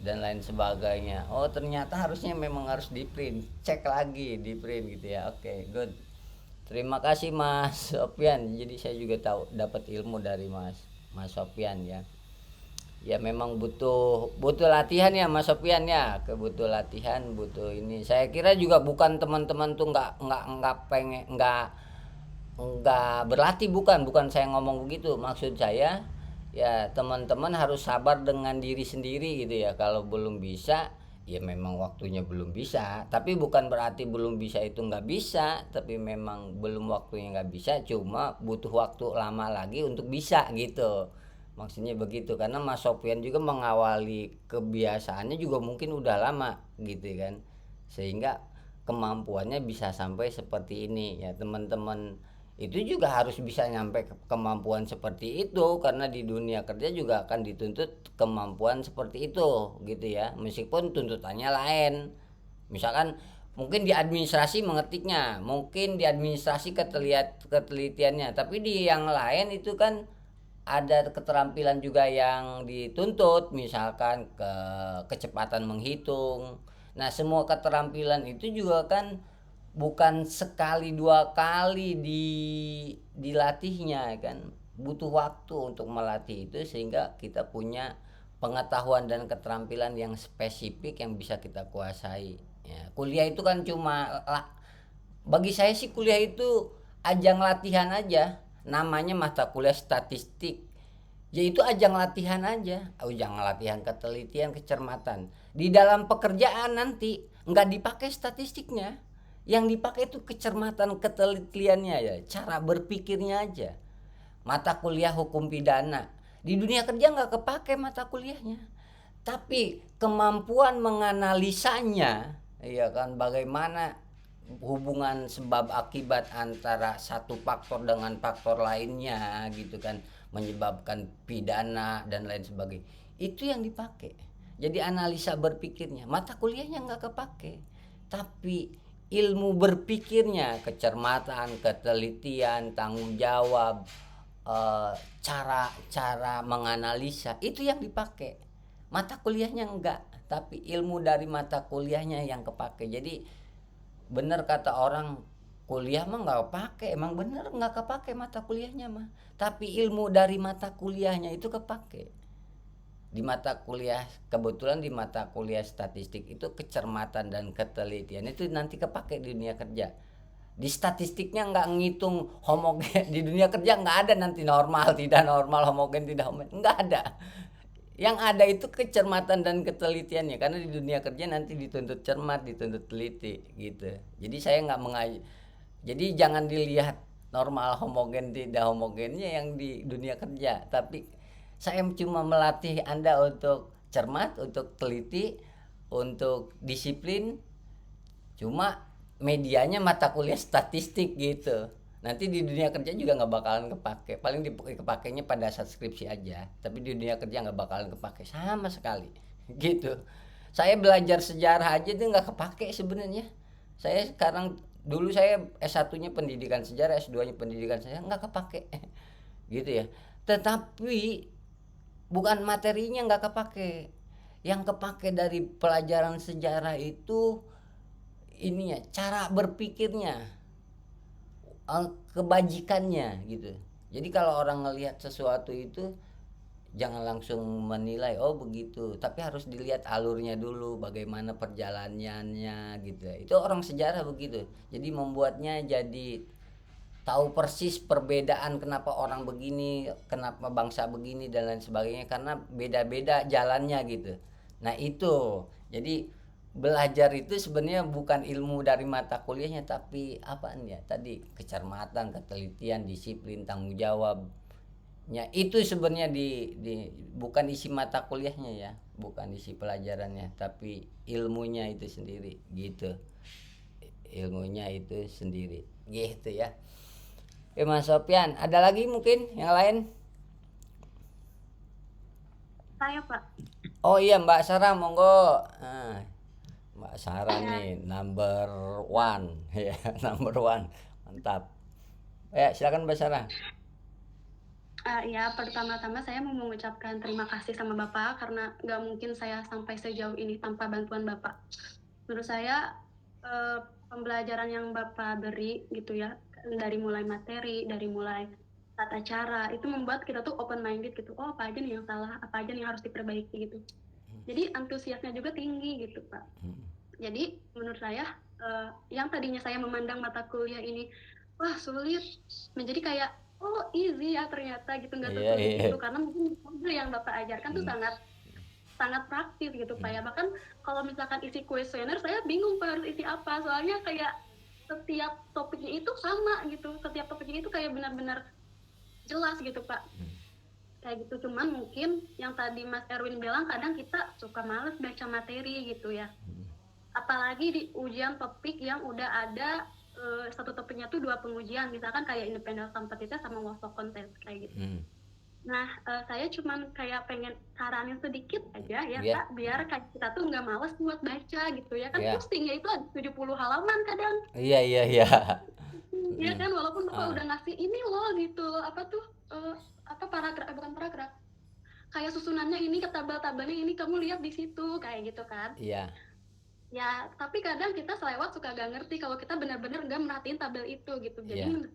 dan lain sebagainya. Oh ternyata harusnya memang harus di print, cek lagi di print gitu ya. Oke, good. Terima kasih Mas Sopian. Jadi saya juga tahu, dapat ilmu dari Mas Sopian ya. Ya memang butuh latihan ya Mas Sopian ya, butuh latihan, butuh ini. Saya kira juga bukan teman-teman tuh nggak berlatih, bukan saya ngomong begitu. Maksud saya ya teman-teman harus sabar dengan diri sendiri gitu ya. Kalau belum bisa ya memang waktunya belum bisa, tapi bukan berarti belum bisa itu nggak bisa, tapi memang belum waktunya nggak bisa, cuma butuh waktu lama lagi untuk bisa gitu. Maksudnya begitu, karena Mas Sofian juga mengawali kebiasaannya juga mungkin udah lama gitu kan, sehingga kemampuannya bisa sampai seperti ini ya. Teman-teman itu juga harus bisa nyampe kemampuan seperti itu, karena di dunia kerja juga akan dituntut kemampuan seperti itu gitu ya, meskipun tuntutannya lain. Misalkan mungkin di administrasi mengetiknya, mungkin di administrasi ketelitiannya, tapi di yang lain itu kan ada keterampilan juga yang dituntut, misalkan kecepatan menghitung. Nah semua keterampilan itu juga kan bukan sekali dua kali dilatihnya kan, butuh waktu untuk melatih itu sehingga kita punya pengetahuan dan keterampilan yang spesifik yang bisa kita kuasai ya. Kuliah itu kan bagi saya sih kuliah itu ajang latihan aja, namanya mata kuliah statistik ya, itu ajang latihan aja, ajang latihan ketelitian, kecermatan. Di dalam pekerjaan nanti nggak dipakai statistiknya, yang dipakai itu kecermatan ketelitiannya ya, cara berpikirnya aja. Mata kuliah hukum pidana di dunia kerja nggak kepake mata kuliahnya, tapi kemampuan menganalisanya ya kan, bagaimana hubungan sebab akibat antara satu faktor dengan faktor lainnya gitu kan, menyebabkan pidana dan lain sebagainya, itu yang dipakai. Jadi analisa berpikirnya mata kuliahnya nggak kepake, tapi ilmu berpikirnya, kecermatan, ketelitian, tanggung jawab, cara menganalisa, itu yang dipakai. Mata kuliahnya enggak, tapi ilmu dari mata kuliahnya yang kepake. Jadi benar kata orang, kuliah mah nggak kepake, emang bener nggak kepake mata kuliahnya mah, tapi ilmu dari mata kuliahnya itu kepake. Di mata kuliah, kebetulan di mata kuliah statistik itu kecermatan dan ketelitian itu nanti kepake di dunia kerja. Di statistiknya nggak ngitung homogen, di dunia kerja nggak ada nanti normal, tidak normal, homogen, tidak homogen, nggak ada. Yang ada itu kecermatan dan ketelitiannya, karena di dunia kerja nanti dituntut cermat, dituntut teliti gitu. Jadi saya nggak jadi jangan dilihat normal, homogen, tidak homogennya yang di dunia kerja, tapi saya cuma melatih Anda untuk cermat, untuk teliti, untuk disiplin. Cuma medianya mata kuliah statistik gitu. Nanti di dunia kerja juga nggak bakalan kepake. Paling kepakainya pada saat skripsi aja. Tapi di dunia kerja nggak bakalan kepake sama sekali. Gitu. Saya belajar sejarah aja itu nggak kepake sebenarnya. Saya sekarang dulu saya S1-nya pendidikan sejarah, S2-nya pendidikan sejarah nggak kepake. Gitu ya. Tetapi bukan materinya nggak kepake. Yang kepake dari pelajaran sejarah itu ininya, cara berpikirnya, kebajikannya gitu. Jadi kalau orang ngelihat sesuatu itu jangan langsung menilai oh begitu, tapi harus dilihat alurnya dulu, bagaimana perjalanannya gitu. Itu orang sejarah begitu. Jadi membuatnya jadi tahu persis perbedaan kenapa orang begini, kenapa bangsa begini dan lain sebagainya karena beda-beda jalannya gitu. Nah, itu. Jadi belajar itu sebenarnya bukan ilmu dari mata kuliahnya tapi apaan ya? Tadi kecermatan, ketelitian, disiplin, tanggung jawab. Ya, itu sebenarnya di bukan isi mata kuliahnya ya, bukan isi pelajarannya, tapi ilmunya itu sendiri gitu. Ilmunya itu sendiri. Gitu ya. Oke Mas Sofyan, ada lagi mungkin yang lain? Saya Pak. Oh iya Mbak Sarah monggo. Mbak Sarah nih number one ya, number one. Mantap. Ya silakan Mbak Sarah. Ya, pertama-tama saya mau mengucapkan terima kasih sama Bapak karena nggak mungkin saya sampai sejauh ini tanpa bantuan Bapak. Menurut saya pembelajaran yang Bapak beri gitu ya, dari mulai materi, dari mulai tata cara, itu membuat kita tuh open minded gitu. Oh, apa aja nih yang salah, apa aja nih yang harus diperbaiki gitu. Jadi antusiasnya juga tinggi gitu Pak. Jadi menurut saya yang tadinya saya memandang mata kuliah ini wah sulit, menjadi kayak oh easy ya ternyata gitu, nggak tersulit gitu karena mungkin metode yang Bapak ajarkan tuh sangat praktis gitu Pak ya. Bahkan kalau misalkan isi kuesioner saya bingung Pak harus isi apa, soalnya kayak setiap topiknya itu sama gitu, setiap topiknya itu kayak benar-benar jelas gitu Pak. Kayak gitu, cuman mungkin yang tadi Mas Erwin bilang kadang kita suka males baca materi gitu ya, apalagi di ujian topik yang udah ada satu topiknya tuh 2 pengujian, misalkan kayak independent competitor sama Warsaw contest kayak gitu. Nah, saya cuman kayak pengen saranin sedikit aja ya Pak, biar kayak kita tuh nggak males buat baca gitu ya kan, postingnya itu ada 70 halaman kadang. Iya. Ya kan, walaupun Bapak udah ngasih ini loh gitu, apa tuh paragraf, bukan paragraf, kayak susunannya ini, ke tabel-tabelnya ini kamu lihat di situ kayak gitu kan. Iya. Ya, tapi kadang kita selewat suka gak ngerti kalau kita benar-benar nggak merhatiin tabel itu gitu. Jadi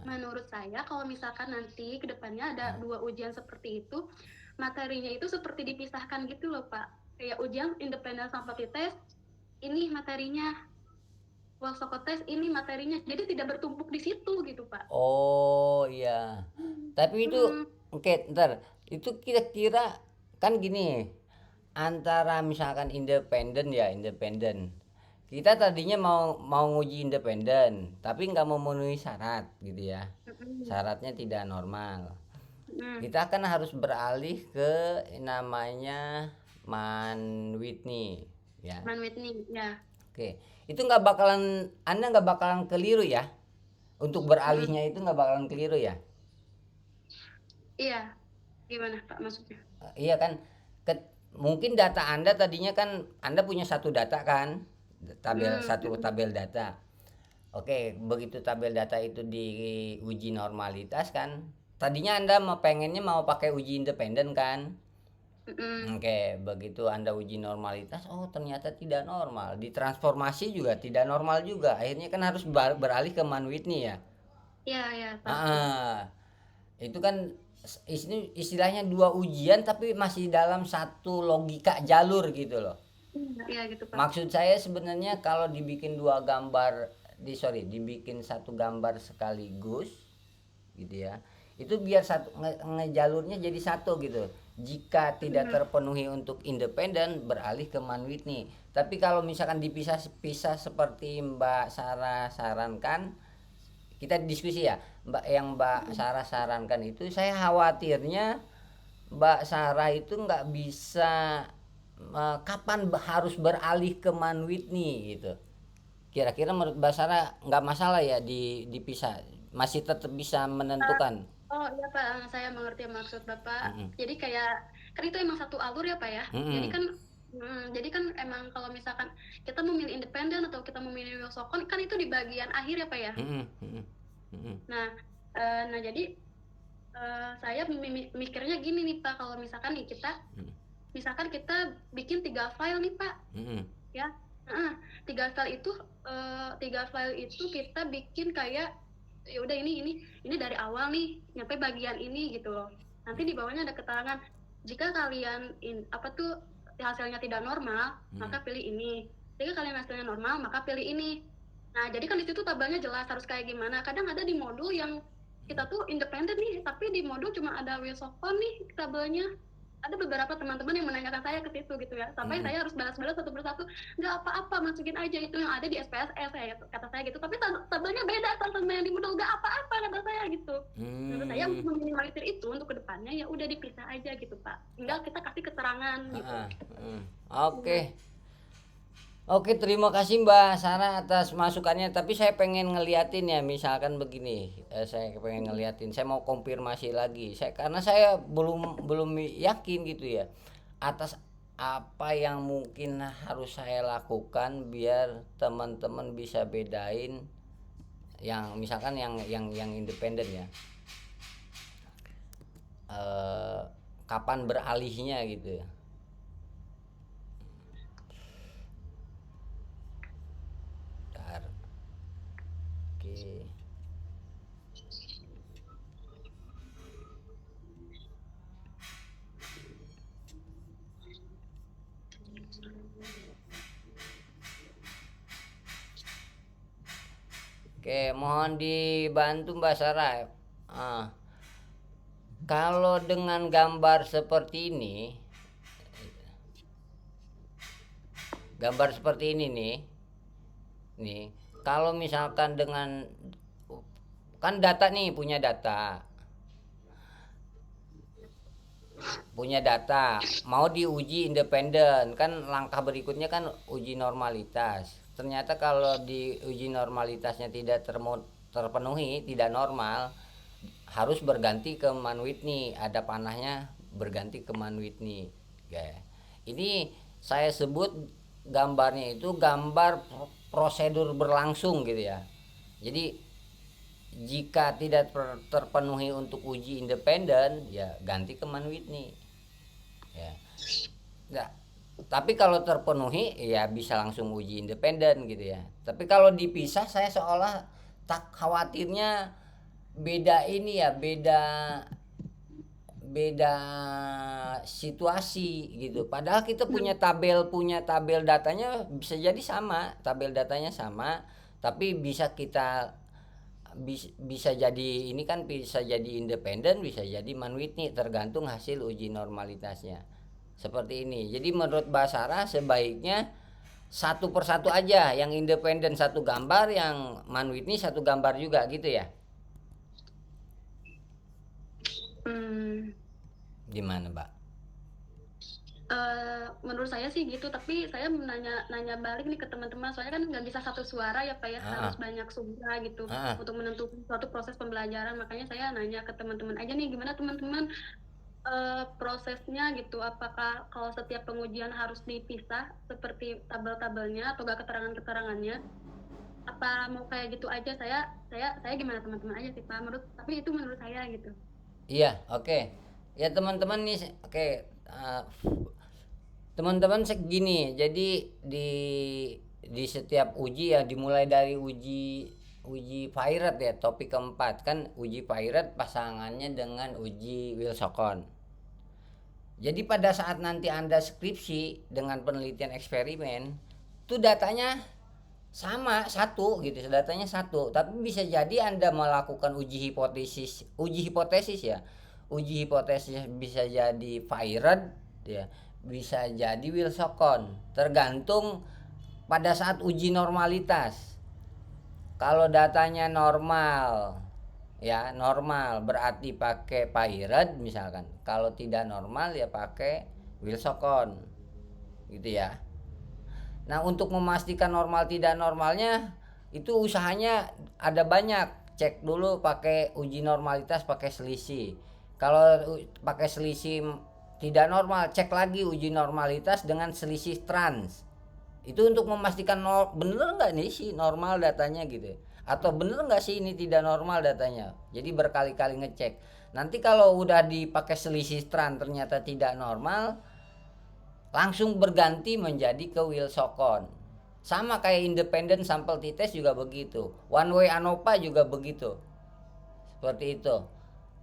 menurut saya kalau misalkan nanti kedepannya ada 2 ujian seperti itu, materinya itu seperti dipisahkan gitu loh Pak. Kayak ujian independen sampai tes, ini materinya, Warsaw tes ini materinya, jadi tidak bertumpuk di situ gitu Pak. Oh iya. Tapi itu oke, ntar itu kira-kira kan gini, antara misalkan independen kita tadinya mau nguji independen tapi nggak memenuhi syarat gitu ya, syaratnya tidak normal, kita kan harus beralih ke namanya Man-Whitney ya. Man-Whitney ya. Oke, itu Anda nggak bakalan keliru ya, untuk beralihnya itu nggak bakalan keliru ya. Iya, gimana Pak maksudnya? Iya kan, mungkin data Anda tadinya kan Anda punya satu data kan, satu tabel data. Oke, begitu tabel data itu diuji normalitas kan, tadinya Anda pengennya mau pakai uji independen kan. Oke, begitu Anda uji normalitas, oh ternyata tidak normal, ditransformasi juga tidak normal juga, akhirnya kan harus beralih ke Man-Whitney ya. Iya. Itu kan istilahnya 2 ujian tapi masih dalam satu logika jalur gitu loh. Iya gitu Pak. Maksud saya sebenarnya kalau dibikin 2 gambar, dibikin satu gambar sekaligus gitu ya, itu biar satu ngejalurnya jadi satu gitu. Jika tidak terpenuhi untuk independen, beralih ke Man-Whitney. Tapi kalau misalkan dipisah-pisah seperti Mbak Sarah sarankan, kita diskusi ya, Mbak Sarah sarankan itu, saya khawatirnya Mbak Sarah itu nggak bisa kapan harus beralih ke Man-Whitney gitu. Kira-kira menurut Mbak Sarah nggak masalah ya dipisah, masih tetap bisa menentukan. Oh iya Pak, saya mengerti maksud Bapak. Jadi kayak kan itu emang satu alur ya Pak ya. Jadi kan Jadi kan emang kalau misalkan kita memilih independen atau kita memilih Wilsokon kan itu di bagian akhir ya Pak ya. Nah, jadi saya mikirnya gini nih Pak, kalau misalkan nih misalkan kita bikin 3 file nih Pak, ya, 3 file itu kita bikin kayak ya udah ini dari awal nih nyampe bagian ini gitu loh. Nanti di bawahnya ada keterangan jika kalian hasilnya tidak normal maka pilih ini. Jika kalian hasilnya normal maka pilih ini. Nah jadi kan di situ tabelnya jelas harus kayak gimana. Kadang ada di modul yang kita tuh independen nih, tapi di modul cuma ada Wilsokon nih tabelnya. Ada beberapa teman-teman yang menanyakan saya ke situ gitu ya, sampai saya harus balas-balas satu persatu, nggak apa-apa masukin aja itu yang ada di SPSS kata saya gitu, tapi tabelnya beda sama yang di modul, nggak apa-apa kata saya gitu. Menurut saya untuk meminimalisir itu untuk kedepannya ya udah dipisah aja gitu Pak, tinggal kita kasih keterangan gitu. Oke, terima kasih Mbak Sarah atas masukannya. Tapi saya pengen ngeliatin ya, misalkan begini, saya pengen ngeliatin. Saya mau konfirmasi lagi. Karena saya belum yakin gitu ya atas apa yang mungkin harus saya lakukan biar teman-teman bisa bedain yang misalkan yang independen ya. Kapan beralihnya gitu ya. Oke, mohon dibantu Mbak Sarah. Kalau dengan gambar seperti ini nih, kalau misalkan dengan kan data nih, punya data, mau diuji independen, kan langkah berikutnya kan uji normalitas. Ternyata kalau di uji normalitasnya tidak terpenuhi, tidak normal, harus berganti ke Manwitney, ada panahnya berganti ke Manwitney. Ini saya sebut gambarnya itu gambar prosedur berlangsung gitu ya. Jadi jika tidak terpenuhi untuk uji independen ya ganti ke Manwitney ya. Nah, tapi kalau terpenuhi ya bisa langsung uji independen gitu ya. Tapi kalau dipisah saya seolah tak khawatirnya beda situasi gitu. Padahal kita punya tabel datanya bisa jadi sama, tapi bisa jadi ini kan bisa jadi independen, bisa jadi Manwitney, tergantung hasil uji normalitasnya. Seperti ini. Jadi menurut Mbak Sarah sebaiknya satu persatu aja, yang independen satu gambar, yang Manwitney satu gambar juga gitu ya. Gimana Mbak? Menurut saya sih gitu, tapi saya nanya balik nih ke teman-teman, soalnya kan nggak bisa satu suara ya Pak ya, harus banyak suara gitu untuk menentukan suatu proses pembelajaran. Makanya saya nanya ke teman-teman aja nih, gimana teman-teman prosesnya gitu, apakah kalau setiap pengujian harus dipisah seperti tabel-tabelnya atau gak keterangan-keterangannya, apa mau kayak gitu aja. Saya gimana teman-teman aja sih Pak, tapi itu menurut saya gitu. Iya, oke. Ya teman-teman nih, oke. Teman-teman segini, jadi di setiap uji ya dimulai dari uji Pirate ya, topik keempat kan uji Pirate pasangannya dengan uji Wilsokon. Jadi pada saat nanti Anda skripsi dengan penelitian eksperimen, itu datanya sama satu gitu, datanya satu, tapi bisa jadi Anda melakukan uji hipotesis ya. Uji hipotesis bisa jadi Pirate ya, bisa jadi Wilsokon, tergantung pada saat uji normalitas. Kalau datanya normal ya, normal berarti pakai Pirate misalkan. Kalau tidak normal ya pakai Wilsokon gitu ya. Nah, untuk memastikan normal tidak normalnya itu usahanya ada banyak. Cek dulu pakai uji normalitas pakai selisih. Kalau pakai selisih tidak normal, cek lagi uji normalitas dengan selisih trans. Itu untuk memastikan bener nggak nih sih normal datanya gitu, atau bener nggak sih ini tidak normal datanya. Jadi berkali-kali ngecek. Nanti kalau udah dipakai selisih trans ternyata tidak normal, langsung berganti menjadi ke Wilsokon. Sama kayak independent sample t-test juga begitu, one way ANOVA juga begitu, seperti itu.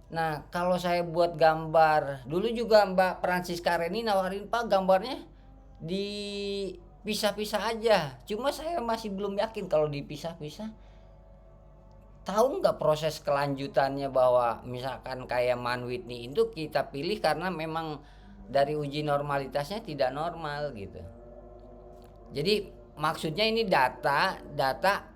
Nah kalau saya buat gambar, dulu juga Mbak Francisca Reni nawarin, Pak gambarnya dipisah-pisah aja, cuma saya masih belum yakin kalau dipisah-pisah. Tahu nggak proses kelanjutannya, bahwa misalkan kayak Man Whitney itu kita pilih karena memang dari uji normalitasnya tidak normal gitu. Jadi maksudnya ini data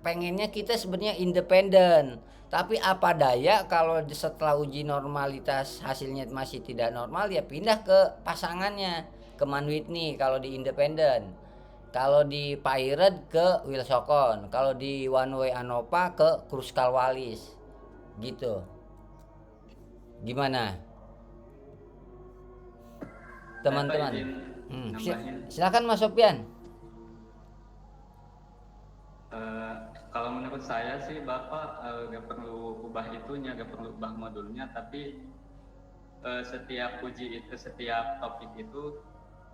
pengennya kita sebenarnya independen, tapi apa daya kalau setelah uji normalitas hasilnya masih tidak normal, ya pindah ke pasangannya, ke Man Whitney kalau di independen, kalau di Pirate ke Wilsokon, kalau di One Way ANOVA ke Kruskal-Wallis gitu. Gimana teman-teman? Silakan Mas Sopyan. Kalau menurut saya sih Bapak gak perlu ubah itunya, gak perlu ubah modulnya, tapi setiap uji itu, setiap topik itu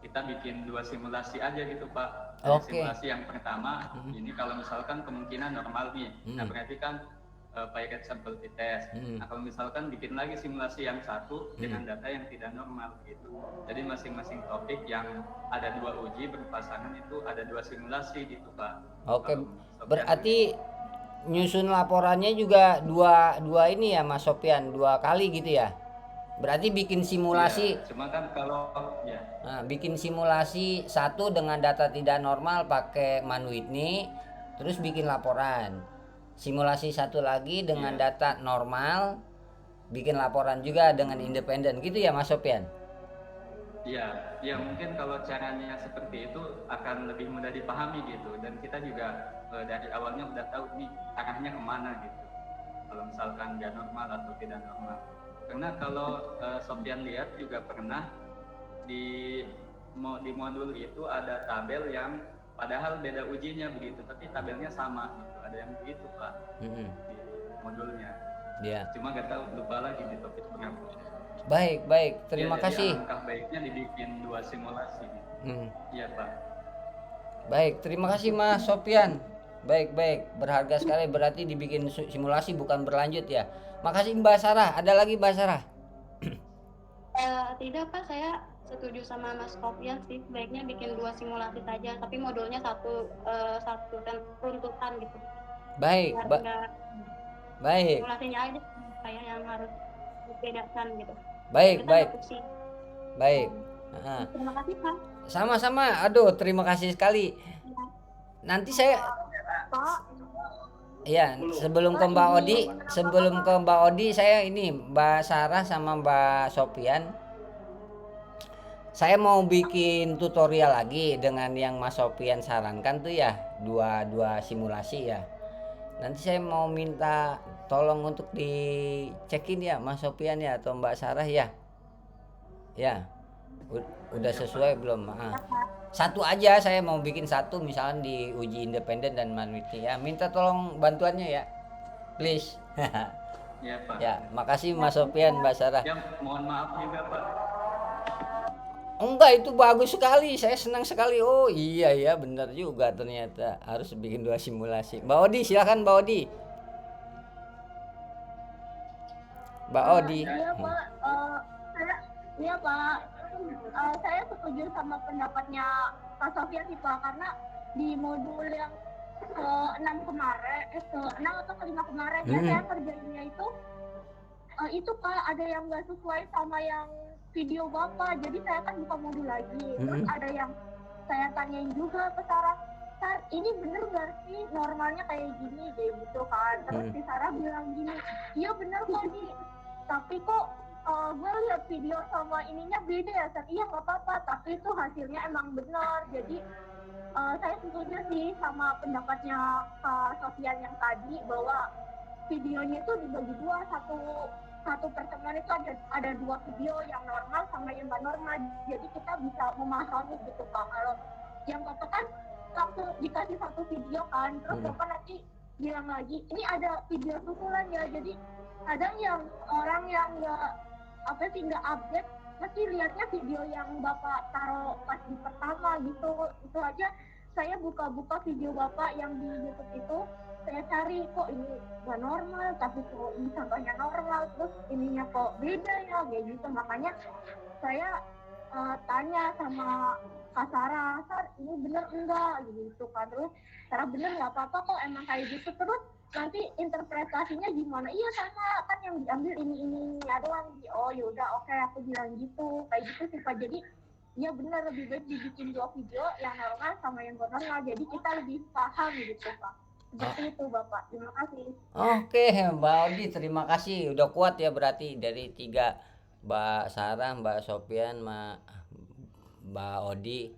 kita bikin 2 simulasi aja gitu Pak. Simulasi yang pertama, ini kalau misalkan kemungkinan normal nih, nah berarti kan Pirate sample t-test. Nah kalau misalkan bikin lagi simulasi yang satu dengan data yang tidak normal gitu. Jadi masing-masing topik yang ada 2 uji berpasangan itu ada 2 simulasi gitu Pak. Oke, berarti nyusun laporannya juga dua ini ya Mas Sopyan, 2 kali gitu ya. Berarti bikin simulasi. Ya, cuma kan kalau ya. Nah, bikin simulasi satu dengan data tidak normal pakai Man Whitney, terus bikin laporan. Simulasi satu lagi dengan data normal, bikin laporan juga dengan independen gitu ya Mas Sopyan. Iya, ya mungkin kalau caranya seperti itu akan lebih mudah dipahami gitu, dan kita juga dari awalnya udah tahu nih arahnya kemana gitu. Kalau misalkan nggak normal atau tidak normal. Karena kalau Sopyan lihat juga pernah di modul itu ada tabel yang padahal beda ujinya begitu, tapi tabelnya sama gitu. Ada yang begitu Pak di modulnya. Iya. Cuma nggak tahu, lupa lagi di topik berapa. Baik, terima kasih. Langkah baiknya dibikin 2 simulasi. Iya Pak. Baik, terima kasih Mas Sopyan. Baik, berharga sekali, berarti dibikin simulasi bukan berlanjut ya. Makasih Mbak Sarah. Ada lagi Mbak Sarah? Tidak Pak, saya setuju sama Mas Sopyan sih, baiknya bikin 2 simulasi saja, tapi modulnya satu runtutan gitu. Baik, baik. Simulasinya aja kayak yang harus dibedakan gitu. Baik. Terima kasih Pak. Sama-sama. Aduh, terima kasih sekali. Nanti saya ya, sebelum ke Mbak Odi, saya ini Mbak Sarah sama Mbak Sopyan, saya mau bikin tutorial lagi dengan yang Mas Sopyan sarankan tuh ya, dua simulasi ya. Nanti saya mau minta tolong untuk dicekin ya Mas Sopyan ya atau Mbak Sarah ya. Ya, udah sesuai belum? Satu aja, saya mau bikin satu misalnya di uji independen dan Man Whitney ya. Minta tolong bantuannya ya, please. Ya Pak. Ya, makasih Mas Sopyan, Mbak Sarah. Ya, mohon maaf juga Pak. Enggak, itu bagus sekali, saya senang sekali. Oh iya ya, benar juga ternyata harus bikin 2 simulasi. Mbak Odi, silakan Mbak Odi. Iya Pak, iya Pak. Saya setuju sama pendapatnya Pak Sopyan sih Pak, karena di modul yang ke-6 kemarin, ke-6 atau ke-5 kemarin ya, saya kerjainnya itu Pak, ada yang nggak sesuai sama yang video Bapak, jadi saya kan buka modul lagi. Terus ada yang saya tanyain juga ke Sarah, ini bener gak sih normalnya kayak gini, kayak gitu kan. Terus si Sarah bilang gini, iya bener kok nih, tapi kok gue lihat video sama ininya beda ya, iya nggak apa-apa, tapi itu hasilnya emang benar. Jadi saya setuju sih sama pendapatnya Pak Sopyan yang tadi, bahwa videonya itu dibagi 2, satu satu pertemuan itu ada dua video yang normal sama yang nggak normal, jadi kita bisa memahami gitu Pak. Kalau yang Bapak kan langsung dikasih satu video kan, terus Bapak nanti bilang lagi ini ada video susulan ya, jadi kadang yang orang yang nggak update pasti lihatnya video yang Bapak taruh pas di pertama gitu. Itu aja saya buka-buka video Bapak yang di YouTube itu, saya cari kok ini nggak normal, tapi kok ini contohnya normal, terus ininya kok beda ya, kayak gitu. Makanya saya tanya sama Kak Sarah, Sar ini bener enggak gitu kan, terus Sarah bener nggak apa-apa kok emang kayak gitu, terus nanti interpretasinya gimana, iya sama kan yang diambil ini ya doang. Oh yaudah oke, aku bilang gitu, kayak gitu sih Pak. Jadi ya benar, lebih baik dibikin dua video yang normal sama yang gak normal, jadi kita lebih paham gitu Pak. Seperti itu Bapak, terima kasih. Oke, Mbak Odi, terima kasih. Udah kuat ya berarti dari 3, Mbak Sarah, Mbak Sofian, Mbak Odi.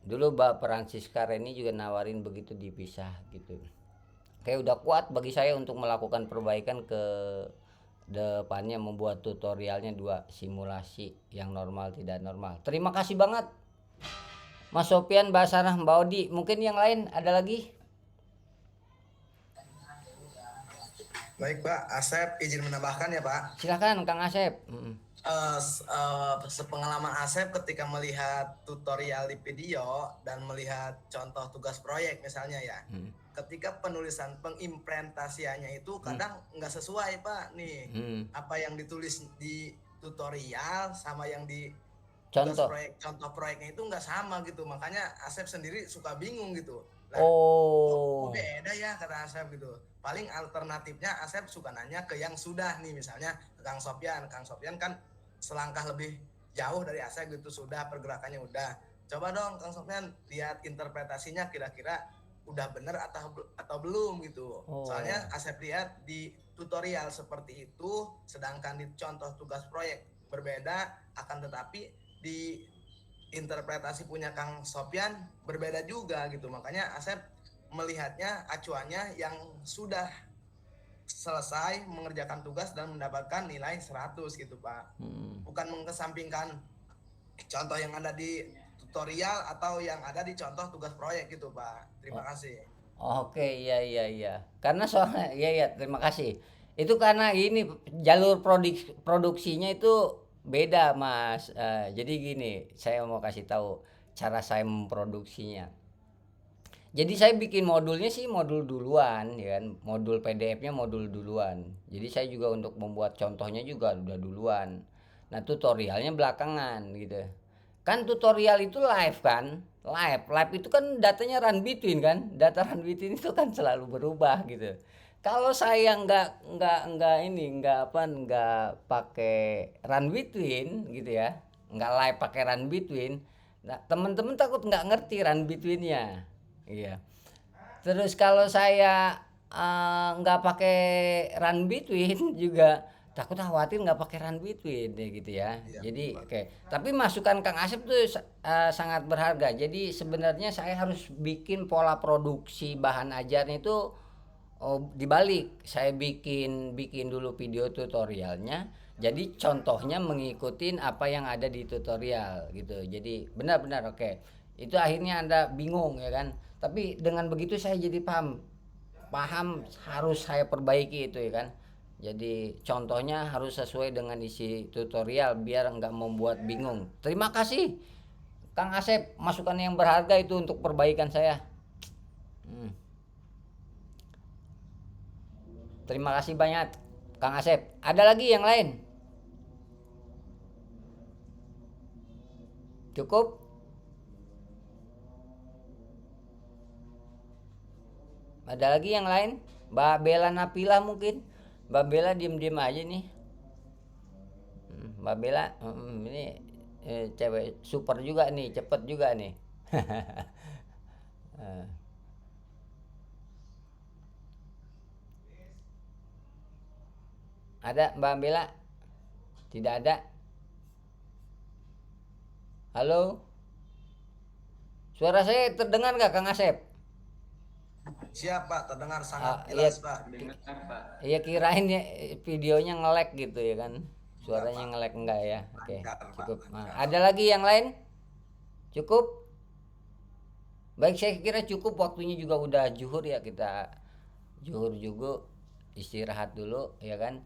Dulu Mbak Francisca Reni juga nawarin begitu dipisah gitu. Kayak udah kuat bagi saya untuk melakukan perbaikan ke depannya, membuat tutorialnya 2 simulasi yang normal tidak normal. Terima kasih banget Mas Sofian, Mbak Sarah, Mbak Odi. Mungkin yang lain ada lagi? Baik Pak, Asep izin menambahkan ya Pak. Silakan Kang Asep. Sepengalaman Asep ketika melihat tutorial di video dan melihat contoh tugas proyek misalnya ya, ketika penulisan pengimplementasiannya itu kadang nggak sesuai Pak nih, apa yang ditulis di tutorial sama yang di tugas proyek, contoh proyeknya itu nggak sama gitu. Makanya Asep sendiri suka bingung gitu. Nah, kok beda ya kata Asep gitu. Paling alternatifnya Asep suka nanya ke yang sudah nih, misalnya ke Kang Sofian. Kang Sofian kan selangkah lebih jauh dari Asep gitu, sudah pergerakannya udah. Coba dong Kang Sofian lihat interpretasinya kira-kira udah bener atau belum gitu. Soalnya Asep lihat di tutorial seperti itu, sedangkan di contoh tugas proyek berbeda, akan tetapi di interpretasi punya Kang Sofian berbeda juga gitu. Makanya Asep melihatnya acuannya yang sudah selesai mengerjakan tugas dan mendapatkan nilai 100 gitu Pak. Bukan mengesampingkan contoh yang ada di tutorial atau yang ada di contoh tugas proyek gitu Pak. Terima kasih. Oke, iya. Karena soalnya iya, terima kasih. Itu karena ini jalur produksinya itu beda Mas. Jadi gini, saya mau kasih tahu cara saya memproduksinya. Jadi saya bikin modulnya sih modul duluan ya kan, modul PDF-nya modul duluan. Jadi saya juga untuk membuat contohnya juga udah duluan. Nah, tutorialnya belakangan gitu. Kan tutorial itu live kan? Live itu kan datanya run between kan? Data run between itu kan selalu berubah gitu. Kalau saya nggak pakai run between gitu ya, nggak live pakai run between, nah teman-teman takut nggak ngerti run betweennya. Iya. Terus kalau saya nggak pakai run between juga takut khawatir nggak pakai run between gitu ya. Jadi oke. Tapi masukan Kang Asep tuh sangat berharga. Jadi sebenarnya saya harus bikin pola produksi bahan ajarnya itu dibalik. Saya bikin dulu video tutorialnya. Jadi contohnya mengikutin apa yang ada di tutorial gitu. Jadi benar-benar oke. Itu akhirnya Anda bingung ya kan. Tapi dengan begitu saya jadi paham harus saya perbaiki itu ya kan. Jadi contohnya harus sesuai dengan isi tutorial biar nggak membuat bingung. Terima kasih Kang Asep, masukan yang berharga itu untuk perbaikan saya. Terima kasih banyak Kang Asep. Ada lagi yang lain? Cukup? Ada lagi yang lain? Mbak Bella Napila mungkin? Mbak Bella diem-diem aja nih. Mbak Bella ini cewek super juga nih, cepet juga nih. Ada Mbak Bella? Tidak ada? Halo? Suara saya terdengar nggak Kang Asep? Siap Pak, terdengar sangat iya, jelas Pak. dengar Pak. iya kirain ya videonya nge-lag gitu ya kan. Suaranya nge-lag enggak ya? Oke, Lancar, Pak, cukup. Nah, lancar. ada lagi yang lain? Cukup? Baik, saya kira cukup, waktunya juga udah zuhur ya, kita zuhur juga, istirahat dulu ya kan.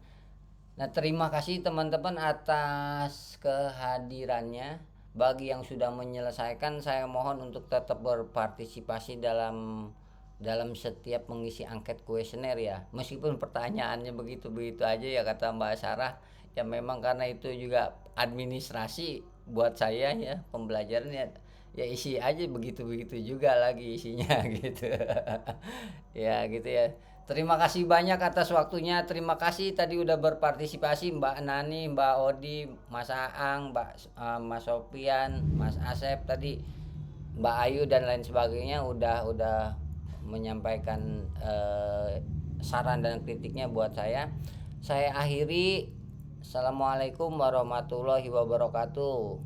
Nah, terima kasih teman-teman atas kehadirannya. Bagi yang sudah menyelesaikan, saya mohon untuk tetap berpartisipasi dalam setiap mengisi angket kuesioner ya. Meskipun pertanyaannya begitu-begitu aja ya kata Mbak Sarah, ya memang karena itu juga administrasi buat saya ya, pembelajaran ya isi aja begitu-begitu juga lagi isinya gitu. Ya gitu ya. Terima kasih banyak atas waktunya. Terima kasih tadi udah berpartisipasi Mbak Nani, Mbak Odi, Mas Aang, Mas Sofian, Mas Asep tadi, Mbak Ayu dan lain sebagainya udah menyampaikan saran dan kritiknya buat saya. Saya akhiri. Assalamualaikum warahmatullahi wabarakatuh.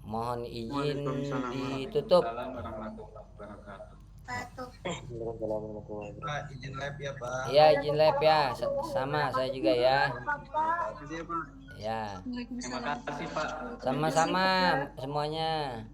Mohon izin ditutup. Assalamualaikum warahmatullahi wabarakatuh. Pak, izin live ya Pak. Ya, izin live ya. Sama saya juga ya. Terima kasih ya Pak. Ya. Terima kasih Pak. Sama-sama semuanya.